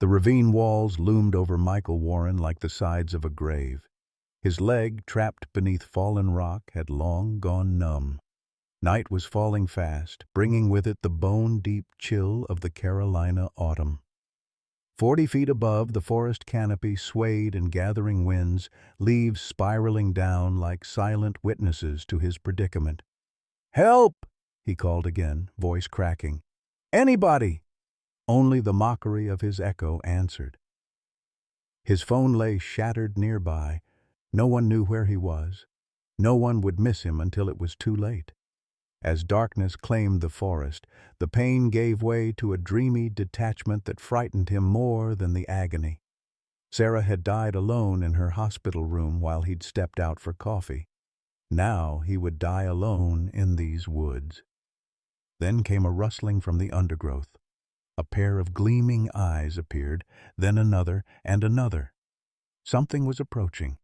The ravine walls loomed over Michael Warren like the sides of a grave. His leg, trapped beneath fallen rock, had long gone numb. Night was falling fast, bringing with it the bone-deep chill of the Carolina autumn. 40 feet above, the forest canopy swayed in gathering winds, leaves spiraling down like silent witnesses to his predicament. "Help!" he called again, voice cracking. "Anybody!" Only the mockery of his echo answered. His phone lay shattered nearby. No one knew where he was. No one would miss him until it was too late. As darkness claimed the forest, the pain gave way to a dreamy detachment that frightened him more than the agony. Sarah had died alone in her hospital room while he'd stepped out for coffee. Now he would die alone in these woods. Then came a rustling from the undergrowth. A pair of gleaming eyes appeared, then another and another. Something was approaching.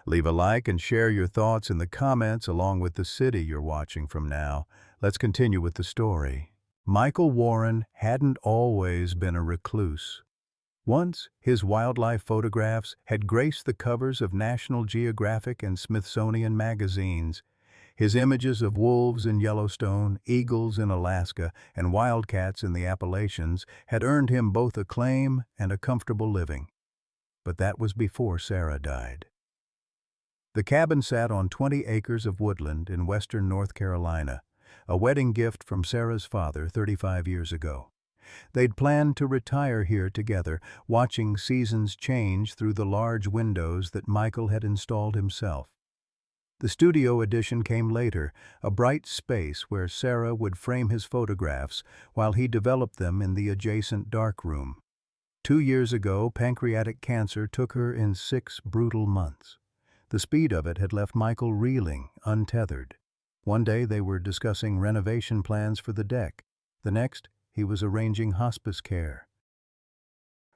Leave a like and share your thoughts in the comments along with the city you're watching from now. Let's continue with the story. Michael Warren hadn't always been a recluse. Once, his wildlife photographs had graced the covers of National Geographic and Smithsonian magazines. His images of wolves in Yellowstone, eagles in Alaska, and wildcats in the Appalachians had earned him both acclaim and a comfortable living. But that was before Sarah died. The cabin sat on 20 acres of woodland in western North Carolina, a wedding gift from Sarah's father 35 years ago. They'd planned to retire here together, watching seasons change through the large windows that Michael had installed himself. The studio addition came later, a bright space where Sarah would frame his photographs while he developed them in the adjacent darkroom. 2 years ago, pancreatic cancer took her in 6 brutal months. The speed of it had left Michael reeling, untethered. One day they were discussing renovation plans for the deck. The next, he was arranging hospice care.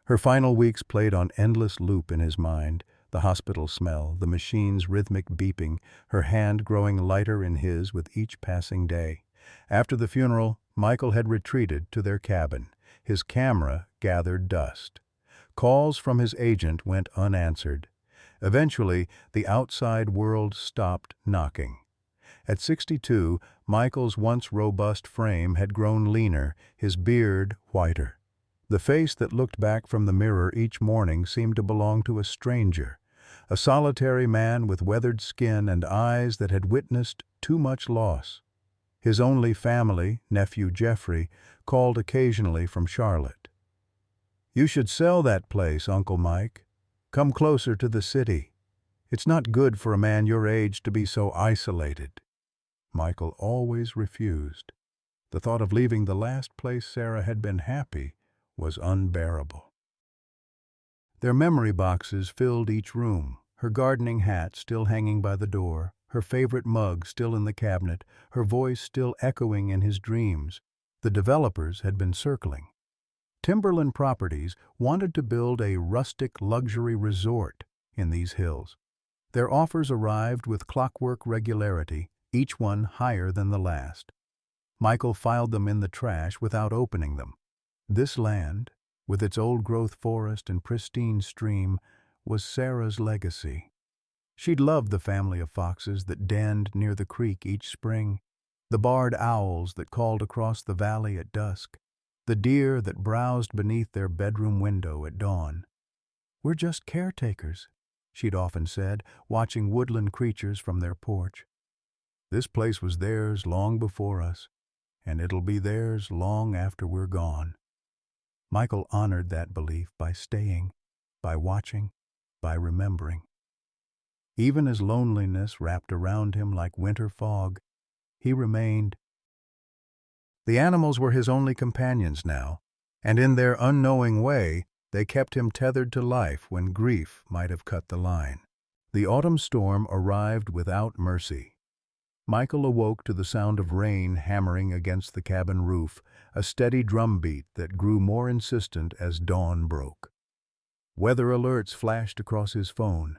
Her final weeks played on endless loop in his mind, the hospital smell, the machine's rhythmic beeping, her hand growing lighter in his with each passing day. After the funeral, Michael had retreated to their cabin. His camera gathered dust. Calls from his agent went unanswered. Eventually, the outside world stopped knocking. At 62, Michael's once robust frame had grown leaner, his beard whiter. The face that looked back from the mirror each morning seemed to belong to a stranger, a solitary man with weathered skin and eyes that had witnessed too much loss. His only family, nephew Jeffrey, called occasionally from Charlotte. "You should sell that place, Uncle Mike. Come closer to the city. It's not good for a man your age to be so isolated." Michael always refused. The thought of leaving the last place Sarah had been happy was unbearable. Their memory boxes filled each room, her gardening hat still hanging by the door, her favorite mug still in the cabinet, her voice still echoing in his dreams. The developers had been circling. Timberland Properties wanted to build a rustic luxury resort in these hills. Their offers arrived with clockwork regularity, each one higher than the last. Michael filed them in the trash without opening them. This land, with its old-growth forest and pristine stream, was Sarah's legacy. She'd loved the family of foxes that denned near the creek each spring, the barred owls that called across the valley at dusk, the deer that browsed beneath their bedroom window at dawn. "We're just caretakers," she'd often said, watching woodland creatures from their porch. "This place was theirs long before us, and it'll be theirs long after we're gone." Michael honored that belief by staying, by watching, by remembering. Even as loneliness wrapped around him like winter fog, he remained. The animals were his only companions now, and in their unknowing way, they kept him tethered to life when grief might have cut the line. The autumn storm arrived without mercy. Michael awoke to the sound of rain hammering against the cabin roof, a steady drumbeat that grew more insistent as dawn broke. Weather alerts flashed across his phone.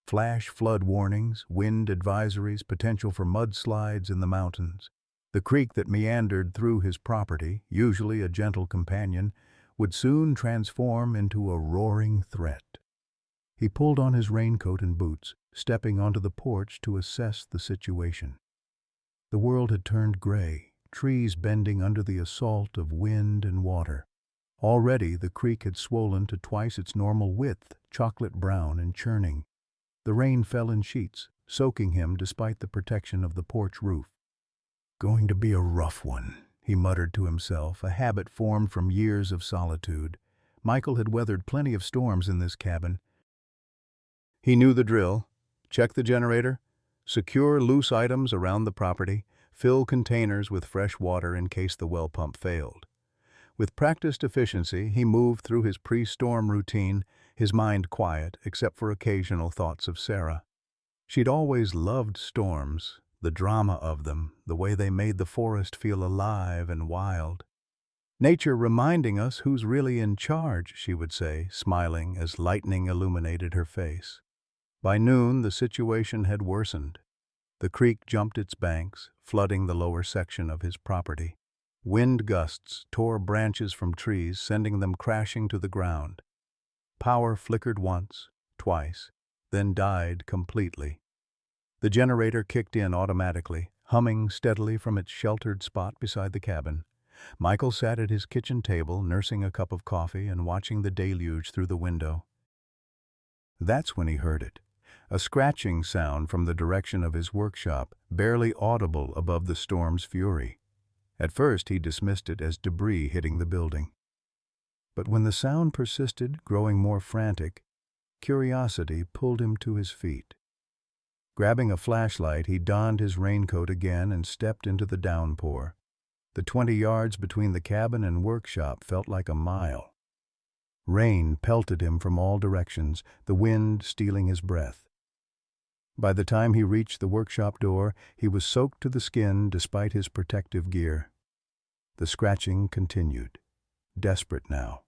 Flash flood warnings, wind advisories, potential for mudslides in the mountains. The creek that meandered through his property, usually a gentle companion, would soon transform into a roaring threat. He pulled on his raincoat and boots, stepping onto the porch to assess the situation. The world had turned gray, trees bending under the assault of wind and water. Already the creek had swollen to twice its normal width, chocolate brown and churning. The rain fell in sheets, soaking him despite the protection of the porch roof. "Going to be a rough one," he muttered to himself, a habit formed from years of solitude. Michael had weathered plenty of storms in this cabin. He knew the drill. Check the generator, secure loose items around the property, fill containers with fresh water in case the well pump failed. With practiced efficiency, he moved through his pre-storm routine, his mind quiet except for occasional thoughts of Sarah. She'd always loved storms, the drama of them, the way they made the forest feel alive and wild. "Nature reminding us who's really in charge," she would say, smiling as lightning illuminated her face. By noon, the situation had worsened. The creek jumped its banks, flooding the lower section of his property. Wind gusts tore branches from trees, sending them crashing to the ground. Power flickered once, twice, then died completely. The generator kicked in automatically, humming steadily from its sheltered spot beside the cabin. Michael sat at his kitchen table, nursing a cup of coffee and watching the deluge through the window. That's when he heard it. A scratching sound from the direction of his workshop, barely audible above the storm's fury. At first he dismissed it as debris hitting the building. But when the sound persisted, growing more frantic, curiosity pulled him to his feet. Grabbing a flashlight, he donned his raincoat again and stepped into the downpour. The 20 yards between the cabin and workshop felt like a mile. Rain pelted him from all directions, the wind stealing his breath. By the time he reached the workshop door, he was soaked to the skin despite his protective gear. The scratching continued, desperate now.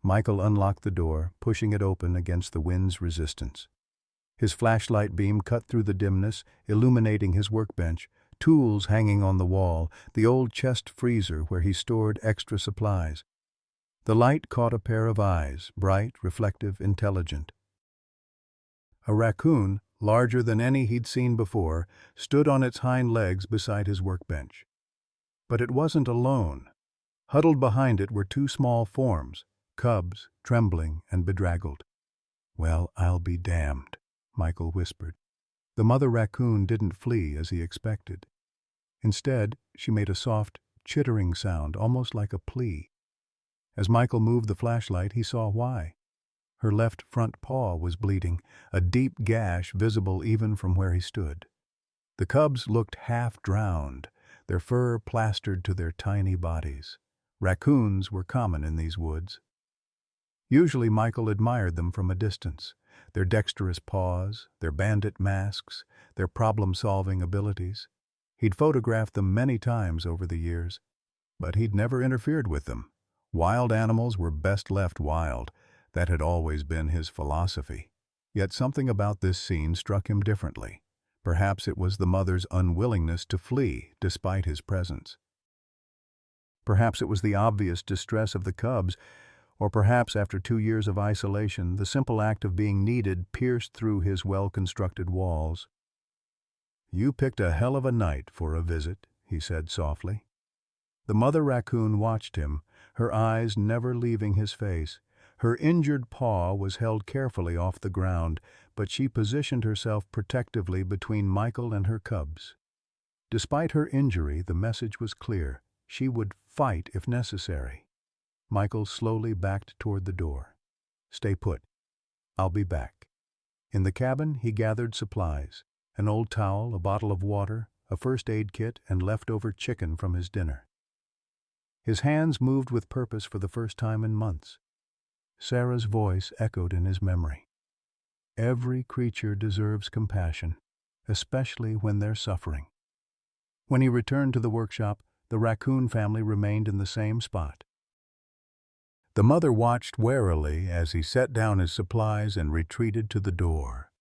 Michael unlocked the door, pushing it open against the wind's resistance. His flashlight beam cut through the dimness, illuminating his workbench, tools hanging on the wall, the old chest freezer where he stored extra supplies. The light caught a pair of eyes, bright, reflective, intelligent. A raccoon, larger than any he'd seen before, stood on its hind legs beside his workbench. But it wasn't alone. Huddled behind it were 2 small forms, cubs, trembling and bedraggled. "Well, I'll be damned," Michael whispered. The mother raccoon didn't flee as he expected. Instead, she made a soft, chittering sound, almost like a plea. As Michael moved the flashlight, he saw why. Her left front paw was bleeding, a deep gash visible even from where he stood. The cubs looked half-drowned, their fur plastered to their tiny bodies. Raccoons were common in these woods. Usually Michael admired them from a distance, their dexterous paws, their bandit masks, their problem-solving abilities. He'd photographed them many times over the years, but he'd never interfered with them. Wild animals were best left wild. That had always been his philosophy. Yet something about this scene struck him differently. Perhaps it was the mother's unwillingness to flee despite his presence. Perhaps it was the obvious distress of the cubs, or perhaps after 2 years of isolation, the simple act of being needed pierced through his well-constructed walls. "You picked a hell of a night for a visit," he said softly. The mother raccoon watched him, her eyes never leaving his face. Her injured paw was held carefully off the ground, but she positioned herself protectively between Michael and her cubs. Despite her injury, the message was clear. She would fight if necessary. Michael slowly backed toward the door. "Stay put. I'll be back." In the cabin, he gathered supplies: an old towel, a bottle of water, a first aid kit, and leftover chicken from his dinner. His hands moved with purpose for the first time in months. Sarah's voice echoed in his memory. "Every creature deserves compassion, especially when they're suffering." When he returned to the workshop, the raccoon family remained in the same spot. The mother watched warily as he set down his supplies and retreated to the door.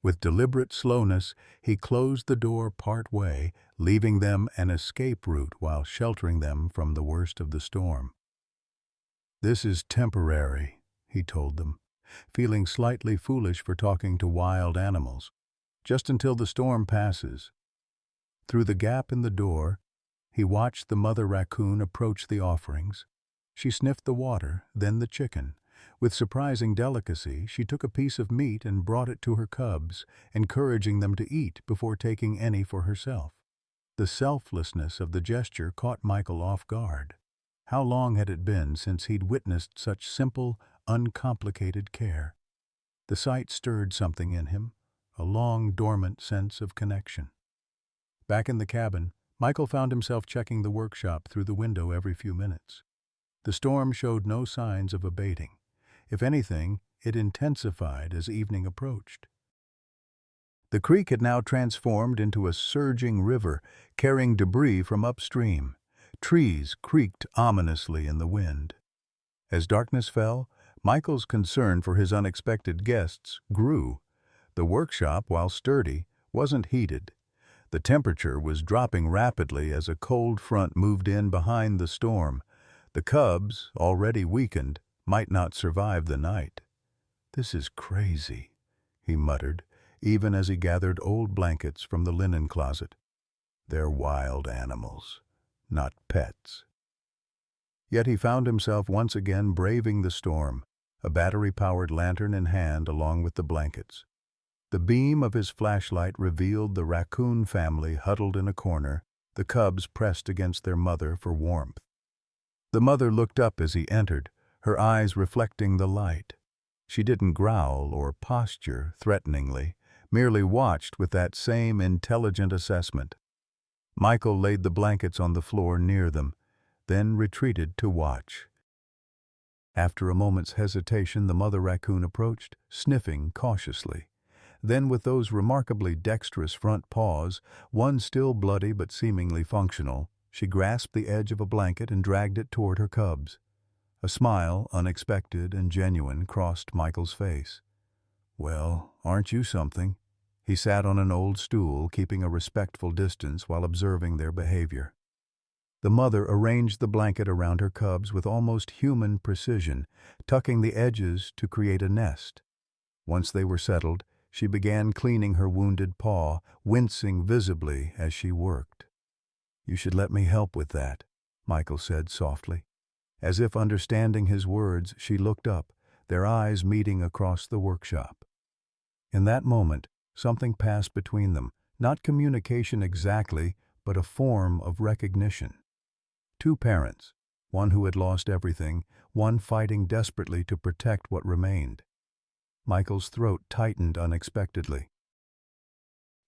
With deliberate slowness, he closed the door part way, leaving them an escape route while sheltering them from the worst of the storm. "This is temporary," he told them, feeling slightly foolish for talking to wild animals. "Just until the storm passes." Through the gap in the door, he watched the mother raccoon approach the offerings. She sniffed the water, then the chicken. With surprising delicacy, she took a piece of meat and brought it to her cubs, encouraging them to eat before taking any for herself. The selflessness of the gesture caught Michael off guard. How long had it been since he'd witnessed such simple, uncomplicated care? The sight stirred something in him, a long, dormant sense of connection. Back in the cabin, Michael found himself checking the workshop through the window every few minutes. The storm showed no signs of abating. If anything, it intensified as evening approached. The creek had now transformed into a surging river, carrying debris from upstream. Trees creaked ominously in the wind. As darkness fell, Michael's concern for his unexpected guests grew. The workshop, while sturdy, wasn't heated. The temperature was dropping rapidly as a cold front moved in behind the storm. The cubs, already weakened, might not survive the night. "This is crazy," he muttered, even as he gathered old blankets from the linen closet. "They're wild animals, not pets." Yet he found himself once again braving the storm, a battery-powered lantern in hand along with the blankets. The beam of his flashlight revealed the raccoon family huddled in a corner, the cubs pressed against their mother for warmth. The mother looked up as he entered, her eyes reflecting the light. She didn't growl or posture threateningly, merely watched with that same intelligent assessment. Michael laid the blankets on the floor near them, then retreated to watch. After a moment's hesitation, the mother raccoon approached, sniffing cautiously. Then, with those remarkably dexterous front paws, one still bloody but seemingly functional, she grasped the edge of a blanket and dragged it toward her cubs. A smile, unexpected and genuine, crossed Michael's face. "Well, aren't you something?" He sat on an old stool, keeping a respectful distance while observing their behavior. The mother arranged the blanket around her cubs with almost human precision, tucking the edges to create a nest. Once they were settled, she began cleaning her wounded paw, wincing visibly as she worked. "You should let me help with that," Michael said softly. As if understanding his words, she looked up, their eyes meeting across the workshop. In that moment, something passed between them, not communication exactly, but a form of recognition. Two parents, one who had lost everything, one fighting desperately to protect what remained. Michael's throat tightened unexpectedly.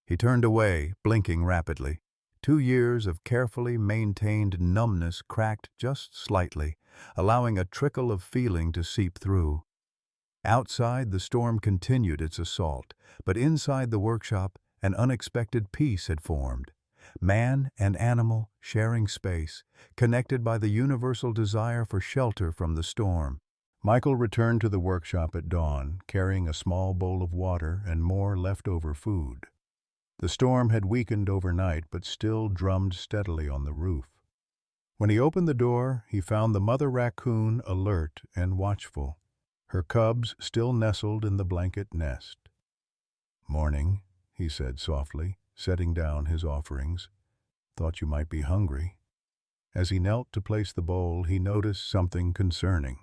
He turned away, blinking rapidly. 2 years of carefully maintained numbness cracked just slightly, allowing a trickle of feeling to seep through. Outside, the storm continued its assault, but inside the workshop, an unexpected peace had formed. Man and animal sharing space, connected by the universal desire for shelter from the storm. Michael returned to the workshop at dawn, carrying a small bowl of water and more leftover food. The storm had weakened overnight, but still drummed steadily on the roof. When he opened the door, he found the mother raccoon alert and watchful, her cubs still nestled in the blanket nest. "Morning," he said softly, setting down his offerings. "Thought you might be hungry." As he knelt to place the bowl, he noticed something concerning.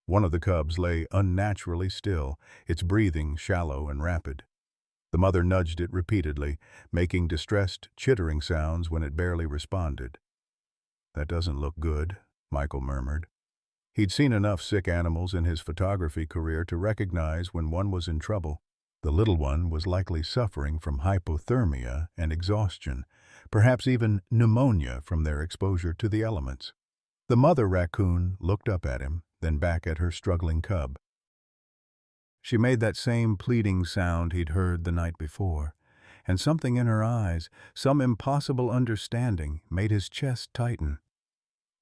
One of the cubs lay unnaturally still, its breathing shallow and rapid. The mother nudged it repeatedly, making distressed, chittering sounds when it barely responded. "That doesn't look good," Michael murmured. He'd seen enough sick animals in his photography career to recognize when one was in trouble. The little one was likely suffering from hypothermia and exhaustion, perhaps even pneumonia from their exposure to the elements. The mother raccoon looked up at him, then back at her struggling cub. She made that same pleading sound he'd heard the night before, and something in her eyes, some impossible understanding, made his chest tighten.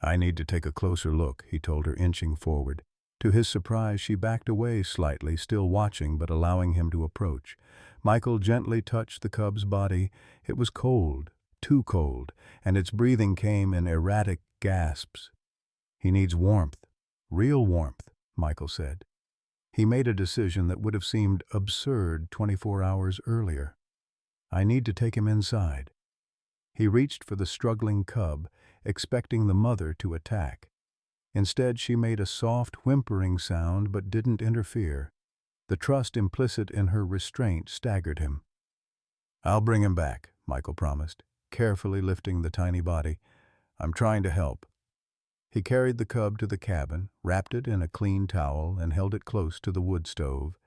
"I need to take a closer look," he told her, inching forward. To his surprise, she backed away slightly, still watching but allowing him to approach. Michael gently touched the cub's body. It was cold, too cold, and its breathing came in erratic gasps. "He needs warmth, Real warmth, Michael said. He made a decision that would have seemed absurd 24 hours earlier. I need to take him inside. He reached for the struggling cub, expecting the mother to attack. Instead, she made a soft, whimpering sound but didn't interfere. The trust implicit in her restraint staggered him. "I'll bring him back," Michael promised, carefully lifting the tiny body. "I'm trying to help." He carried the cub to the cabin, wrapped it in a clean towel, and held it close to the wood stove.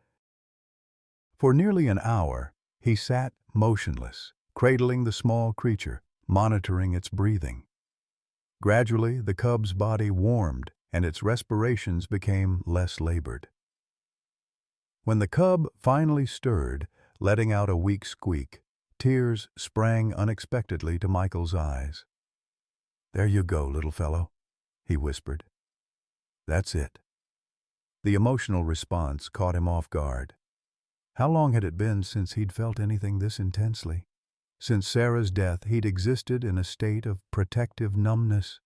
For nearly an hour, he sat motionless, cradling the small creature, monitoring its breathing. Gradually, the cub's body warmed, and its respirations became less labored. When the cub finally stirred, letting out a weak squeak, tears sprang unexpectedly to Michael's eyes. "There you go, little fellow," he whispered. "That's it." The emotional response caught him off guard. How long had it been since he'd felt anything this intensely? Since Sarah's death, he'd existed in a state of protective numbness.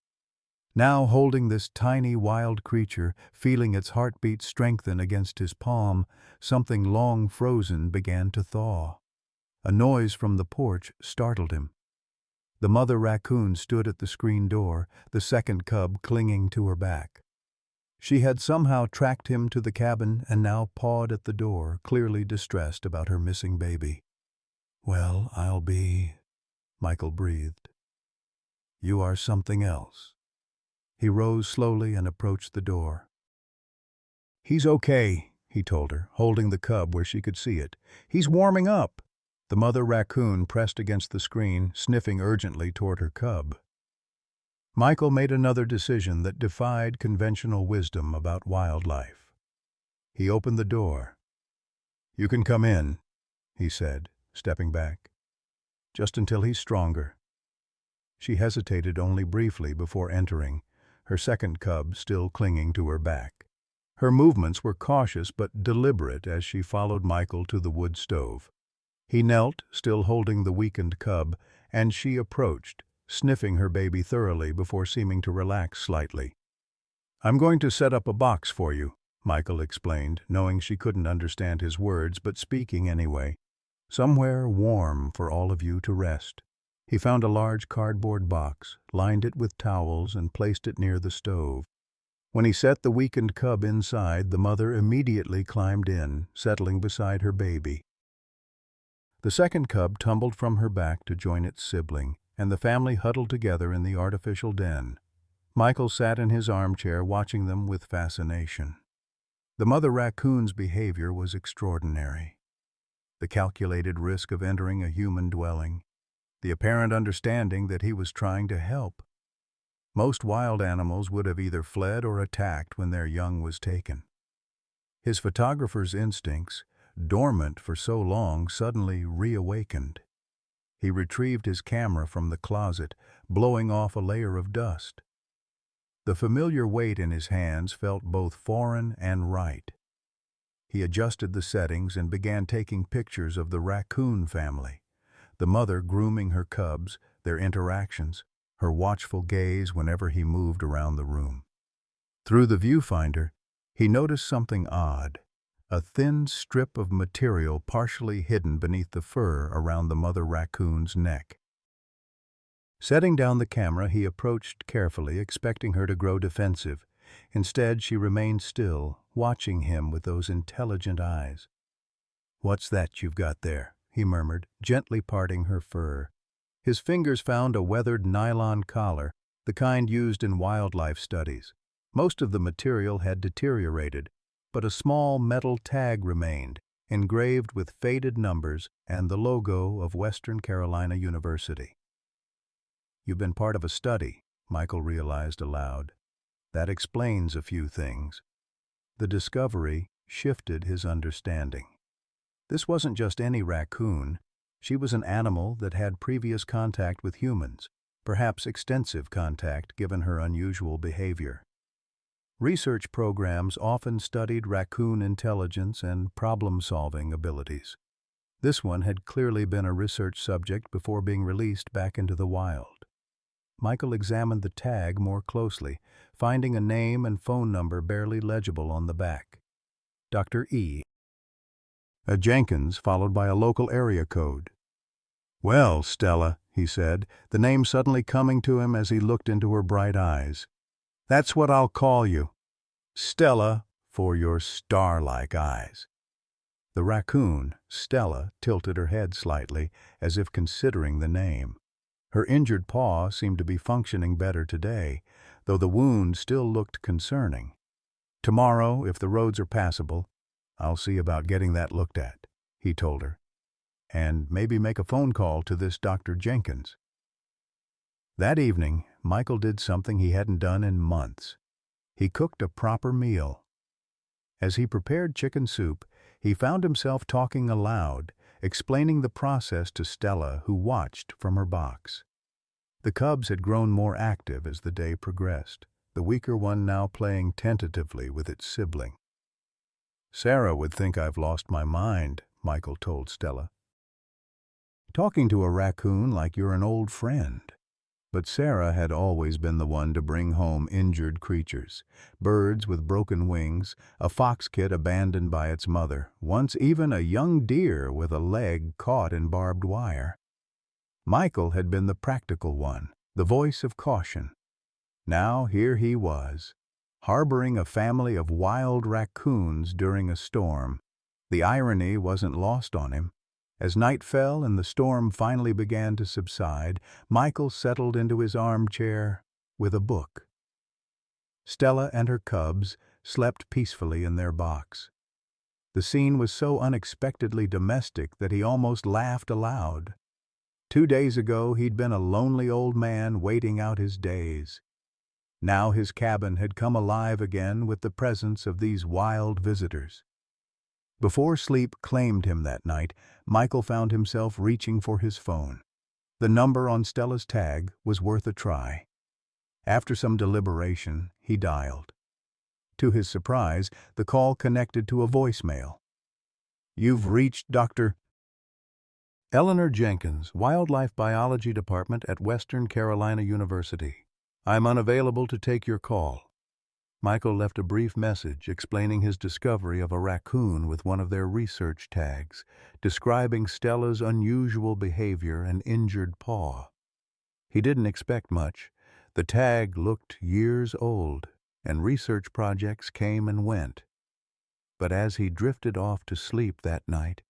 Now, holding this tiny wild creature, feeling its heartbeat strengthen against his palm, something long frozen began to thaw. A noise from the porch startled him. The mother raccoon stood at the screen door, the second cub clinging to her back. She had somehow tracked him to the cabin and now pawed at the door, clearly distressed about her missing baby. "Well, I'll be," Michael breathed. "You are something else." He rose slowly and approached the door. "He's okay," he told her, holding the cub where she could see it. "He's warming up." The mother raccoon pressed against the screen, sniffing urgently toward her cub. Michael made another decision that defied conventional wisdom about wildlife. He opened the door. "You can come in," he said, stepping back. "Just until he's stronger." She hesitated only briefly before entering, her second cub still clinging to her back. Her movements were cautious but deliberate as she followed Michael to the wood stove. He knelt, still holding the weakened cub, and she approached, sniffing her baby thoroughly before seeming to relax slightly. "I'm going to set up a box for you," Michael explained, knowing she couldn't understand his words but speaking anyway. "Somewhere warm for all of you to rest." He found a large cardboard box, lined it with towels, and placed it near the stove. When he set the weakened cub inside, the mother immediately climbed in, settling beside her baby. The second cub tumbled from her back to join its sibling, and the family huddled together in the artificial den. Michael sat in his armchair watching them with fascination. The mother raccoon's behavior was extraordinary. The calculated risk of entering a human dwelling, the apparent understanding that he was trying to help. Most wild animals would have either fled or attacked when their young was taken. His photographer's instincts, dormant for so long, suddenly reawakened. He retrieved his camera from the closet, blowing off a layer of dust. The familiar weight in his hands felt both foreign and right. He adjusted the settings and began taking pictures of the raccoon family, the mother grooming her cubs, their interactions, her watchful gaze whenever he moved around the room. Through the viewfinder, he noticed something odd, a thin strip of material partially hidden beneath the fur around the mother raccoon's neck. Setting down the camera, he approached carefully, expecting her to grow defensive. Instead, she remained still, watching him with those intelligent eyes. "What's that you've got there?" he murmured, gently parting her fur. His fingers found a weathered nylon collar, the kind used in wildlife studies. Most of the material had deteriorated, but a small metal tag remained, engraved with faded numbers and the logo of Western Carolina University. "You've been part of a study," Michael realized aloud. "That explains a few things." The discovery shifted his understanding. This wasn't just any raccoon. She was an animal that had previous contact with humans, perhaps extensive contact given her unusual behavior. Research programs often studied raccoon intelligence and problem-solving abilities. This one had clearly been a research subject before being released back into the wild. Michael examined the tag more closely, finding a name and phone number barely legible on the back. Dr. E. A Jenkins, followed by a local area code. "Well, Stella," he said, the name suddenly coming to him as he looked into her bright eyes. "That's what I'll call you. Stella, for your star-like eyes." The raccoon, Stella, tilted her head slightly, as if considering the name. Her injured paw seemed to be functioning better today, though the wound still looked concerning. "Tomorrow, if the roads are passable, I'll see about getting that looked at," he told her. "And maybe make a phone call to this Dr. Jenkins." That evening, Michael did something he hadn't done in months. He cooked a proper meal. As he prepared chicken soup, he found himself talking aloud, explaining the process to Stella, who watched from her box. The cubs had grown more active as the day progressed, the weaker one now playing tentatively with its sibling. "Sarah would think I've lost my mind," Michael told Stella. "Talking to a raccoon like you're an old friend." But Sarah had always been the one to bring home injured creatures, birds with broken wings, a fox kit abandoned by its mother, once even a young deer with a leg caught in barbed wire. Michael had been the practical one, the voice of caution. Now here he was, harboring a family of wild raccoons during a storm. The irony wasn't lost on him. As night fell and the storm finally began to subside, Michael settled into his armchair with a book. Stella and her cubs slept peacefully in their box. The scene was so unexpectedly domestic that he almost laughed aloud. 2 days ago he'd been a lonely old man waiting out his days. Now his cabin had come alive again with the presence of these wild visitors. Before sleep claimed him that night, Michael found himself reaching for his phone. The number on Stella's tag was worth a try. After some deliberation, he dialed. To his surprise, the call connected to a voicemail. "You've reached Dr. Eleanor Jenkins, Wildlife Biology Department at Western Carolina University. I'm unavailable to take your call." Michael left a brief message explaining his discovery of a raccoon with one of their research tags, describing Stella's unusual behavior and injured paw. He didn't expect much. The tag looked years old, and research projects came and went. But as he drifted off to sleep that night,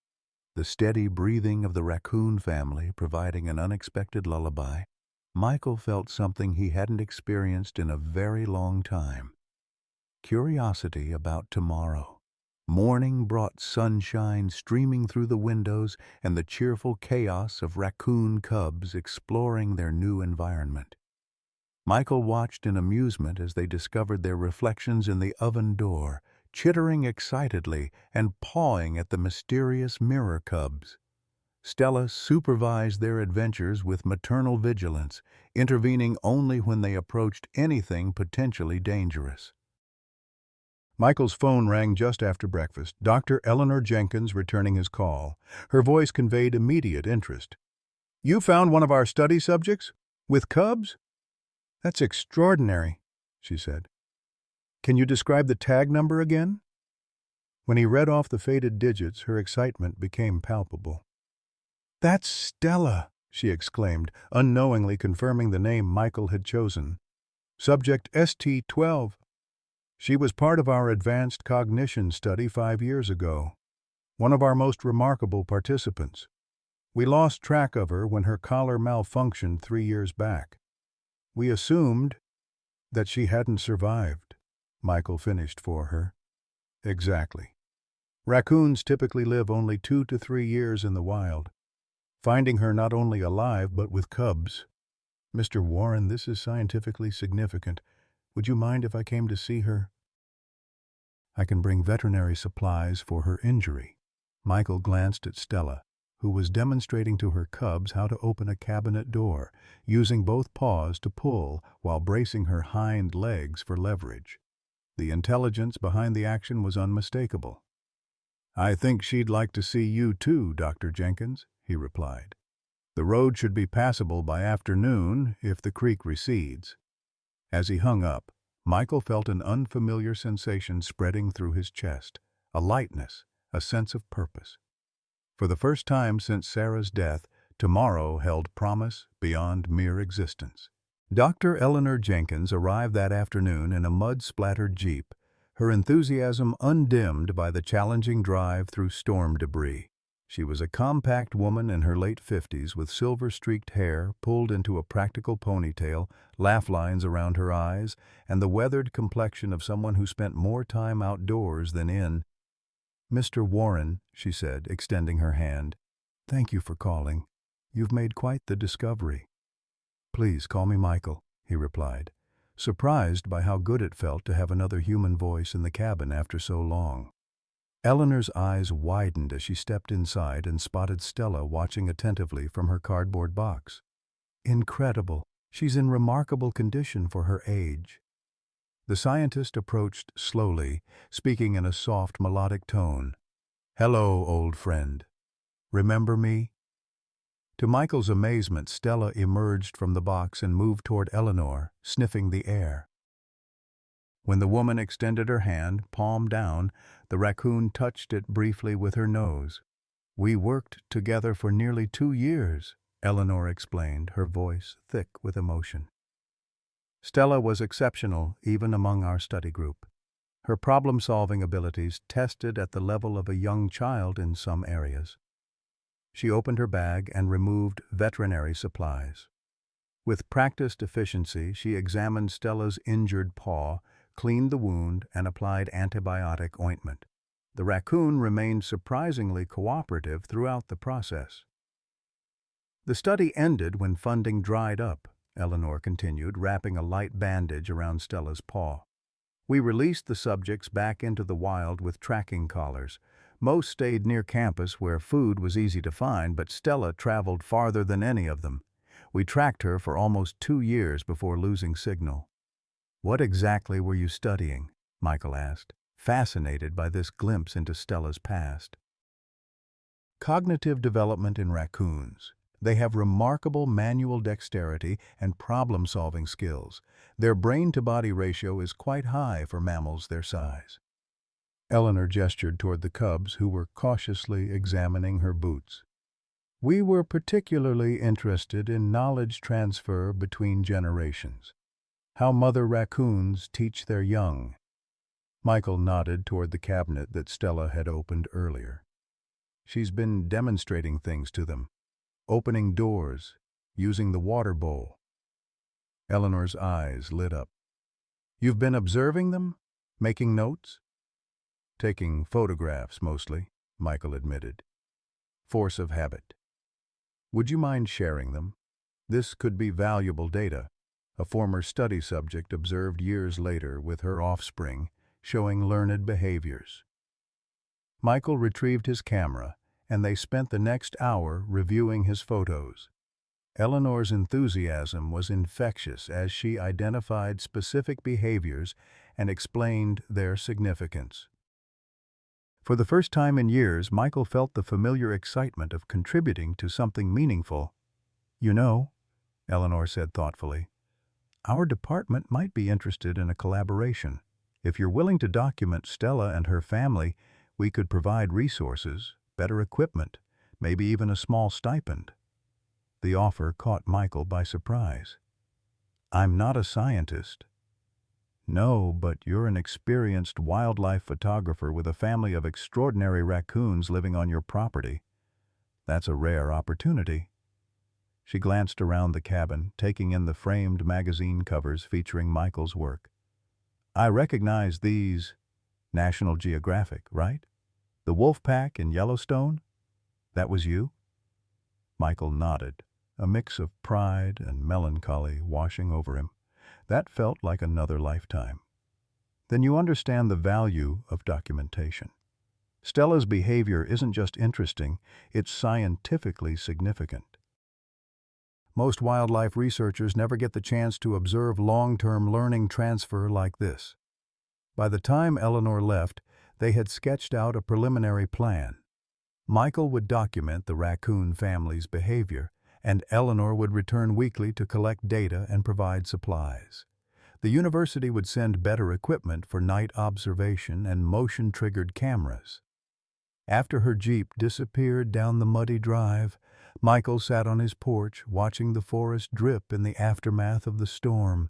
the steady breathing of the raccoon family providing an unexpected lullaby, Michael felt something he hadn't experienced in a very long time. Curiosity about tomorrow. Morning brought sunshine streaming through the windows and the cheerful chaos of raccoon cubs exploring their new environment. Michael watched in amusement as they discovered their reflections in the oven door, chittering excitedly and pawing at the mysterious mirror cubs. Stella supervised their adventures with maternal vigilance, intervening only when they approached anything potentially dangerous. Michael's phone rang just after breakfast, Dr. Eleanor Jenkins returning his call. Her voice conveyed immediate interest. "You found one of our study subjects? With cubs? That's extraordinary," she said. "Can you describe the tag number again?" When he read off the faded digits, her excitement became palpable. "That's Stella," she exclaimed, unknowingly confirming the name Michael had chosen. "Subject ST-12. She was part of our advanced cognition study 5 years ago. One of our most remarkable participants. We lost track of her when her collar malfunctioned 3 years back. We assumed that she hadn't survived," Michael finished for her. "Exactly. Raccoons typically live only 2 to 3 years in the wild. Finding her not only alive but with cubs. Mr. Warren, this is scientifically significant. Would you mind if I came to see her? I can bring veterinary supplies for her injury." Michael glanced at Stella, who was demonstrating to her cubs how to open a cabinet door, using both paws to pull while bracing her hind legs for leverage. The intelligence behind the action was unmistakable. "I think she'd like to see you too, Dr. Jenkins," he replied. "The road should be passable by afternoon if the creek recedes." As he hung up, Michael felt an unfamiliar sensation spreading through his chest, a lightness, a sense of purpose. For the first time since Sarah's death, tomorrow held promise beyond mere existence. Dr. Eleanor Jenkins arrived that afternoon in a mud-splattered Jeep, her enthusiasm undimmed by the challenging drive through storm debris. She was a compact woman in her late 50s with silver-streaked hair pulled into a practical ponytail, laugh lines around her eyes, and the weathered complexion of someone who spent more time outdoors than in. "Mr. Warren," she said, extending her hand, "thank you for calling. You've made quite the discovery." "Please call me Michael," he replied, surprised by how good it felt to have another human voice in the cabin after so long. Eleanor's eyes widened as she stepped inside and spotted Stella watching attentively from her cardboard box. "Incredible. She's in remarkable condition for her age." The scientist approached slowly, speaking in a soft, melodic tone. "Hello, old friend. Remember me?" To Michael's amazement, Stella emerged from the box and moved toward Eleanor, sniffing the air. When the woman extended her hand, palm down, the raccoon touched it briefly with her nose. "We worked together for nearly 2 years," Eleanor explained, her voice thick with emotion. Stella was exceptional even among our study group. Her problem-solving abilities tested at the level of a young child in some areas. She opened her bag and removed veterinary supplies. With practiced efficiency, she examined Stella's injured paw, cleaned the wound, and applied antibiotic ointment. The raccoon remained surprisingly cooperative throughout the process. "The study ended when funding dried up," Eleanor continued, wrapping a light bandage around Stella's paw. "We released the subjects back into the wild with tracking collars. Most stayed near campus where food was easy to find, but Stella traveled farther than any of them. We tracked her for almost 2 years before losing signal." "What exactly were you studying?" Michael asked, fascinated by this glimpse into Stella's past. "Cognitive development in raccoons. They have remarkable manual dexterity and problem-solving skills. Their brain-to-body ratio is quite high for mammals their size." Eleanor gestured toward the cubs, who were cautiously examining her boots. "We were particularly interested in knowledge transfer between generations. How mother raccoons teach their young." Michael nodded toward the cabinet that Stella had opened earlier. "She's been demonstrating things to them. Opening doors, using the water bowl." Eleanor's eyes lit up. "You've been observing them? Making notes?" "Taking photographs, mostly," Michael admitted. "Force of habit." "Would you mind sharing them? This could be valuable data," a former study subject observed years later with her offspring, showing learned behaviors. Michael retrieved his camera, and they spent the next hour reviewing his photos. Eleanor's enthusiasm was infectious as she identified specific behaviors and explained their significance. For the first time in years, Michael felt the familiar excitement of contributing to something meaningful. "You know," Eleanor said thoughtfully, "our department might be interested in a collaboration. If you're willing to document Stella and her family, we could provide resources, better equipment, maybe even a small stipend." The offer caught Michael by surprise. "I'm not a scientist." "No, but you're an experienced wildlife photographer with a family of extraordinary raccoons living on your property. That's a rare opportunity." She glanced around the cabin, taking in the framed magazine covers featuring Michael's work. "I recognize these. National Geographic, right? The wolf pack in Yellowstone? That was you?" Michael nodded, a mix of pride and melancholy washing over him. That felt like another lifetime. "Then you understand the value of documentation. Stella's behavior isn't just interesting, it's scientifically significant. Most wildlife researchers never get the chance to observe long-term learning transfer like this." By the time Eleanor left, they had sketched out a preliminary plan. Michael would document the raccoon family's behavior, and Eleanor would return weekly to collect data and provide supplies. The university would send better equipment for night observation and motion-triggered cameras. After her Jeep disappeared down the muddy drive, Michael sat on his porch watching the forest drip in the aftermath of the storm.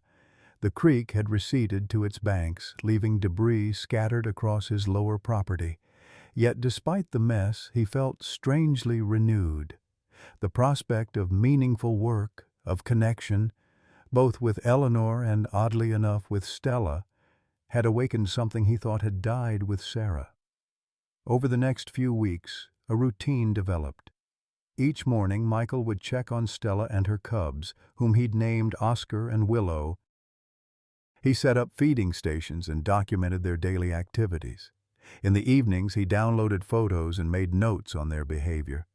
The creek had receded to its banks, leaving debris scattered across his lower property. Yet despite the mess, he felt strangely renewed. The prospect of meaningful work, of connection, both with Eleanor and, oddly enough, with Stella, had awakened something he thought had died with Sarah. Over the next few weeks, a routine developed. Each morning, Michael would check on Stella and her cubs, whom he'd named Oscar and Willow. He set up feeding stations and documented their daily activities. In the evenings, he downloaded photos and made notes on their behavior.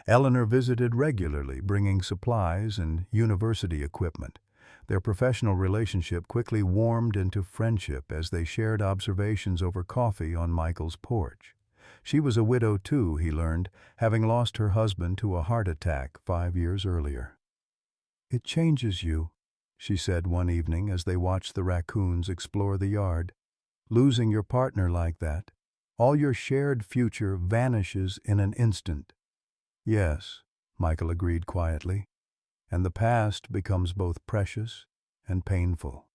Eleanor visited regularly, bringing supplies and university equipment. Their professional relationship quickly warmed into friendship as they shared observations over coffee on Michael's porch. She was a widow too, he learned, having lost her husband to a heart attack 5 years earlier. "It changes you," she said one evening as they watched the raccoons explore the yard. "Losing your partner like that, all your shared future vanishes in an instant." "Yes," Michael agreed quietly, "and the past becomes both precious and painful."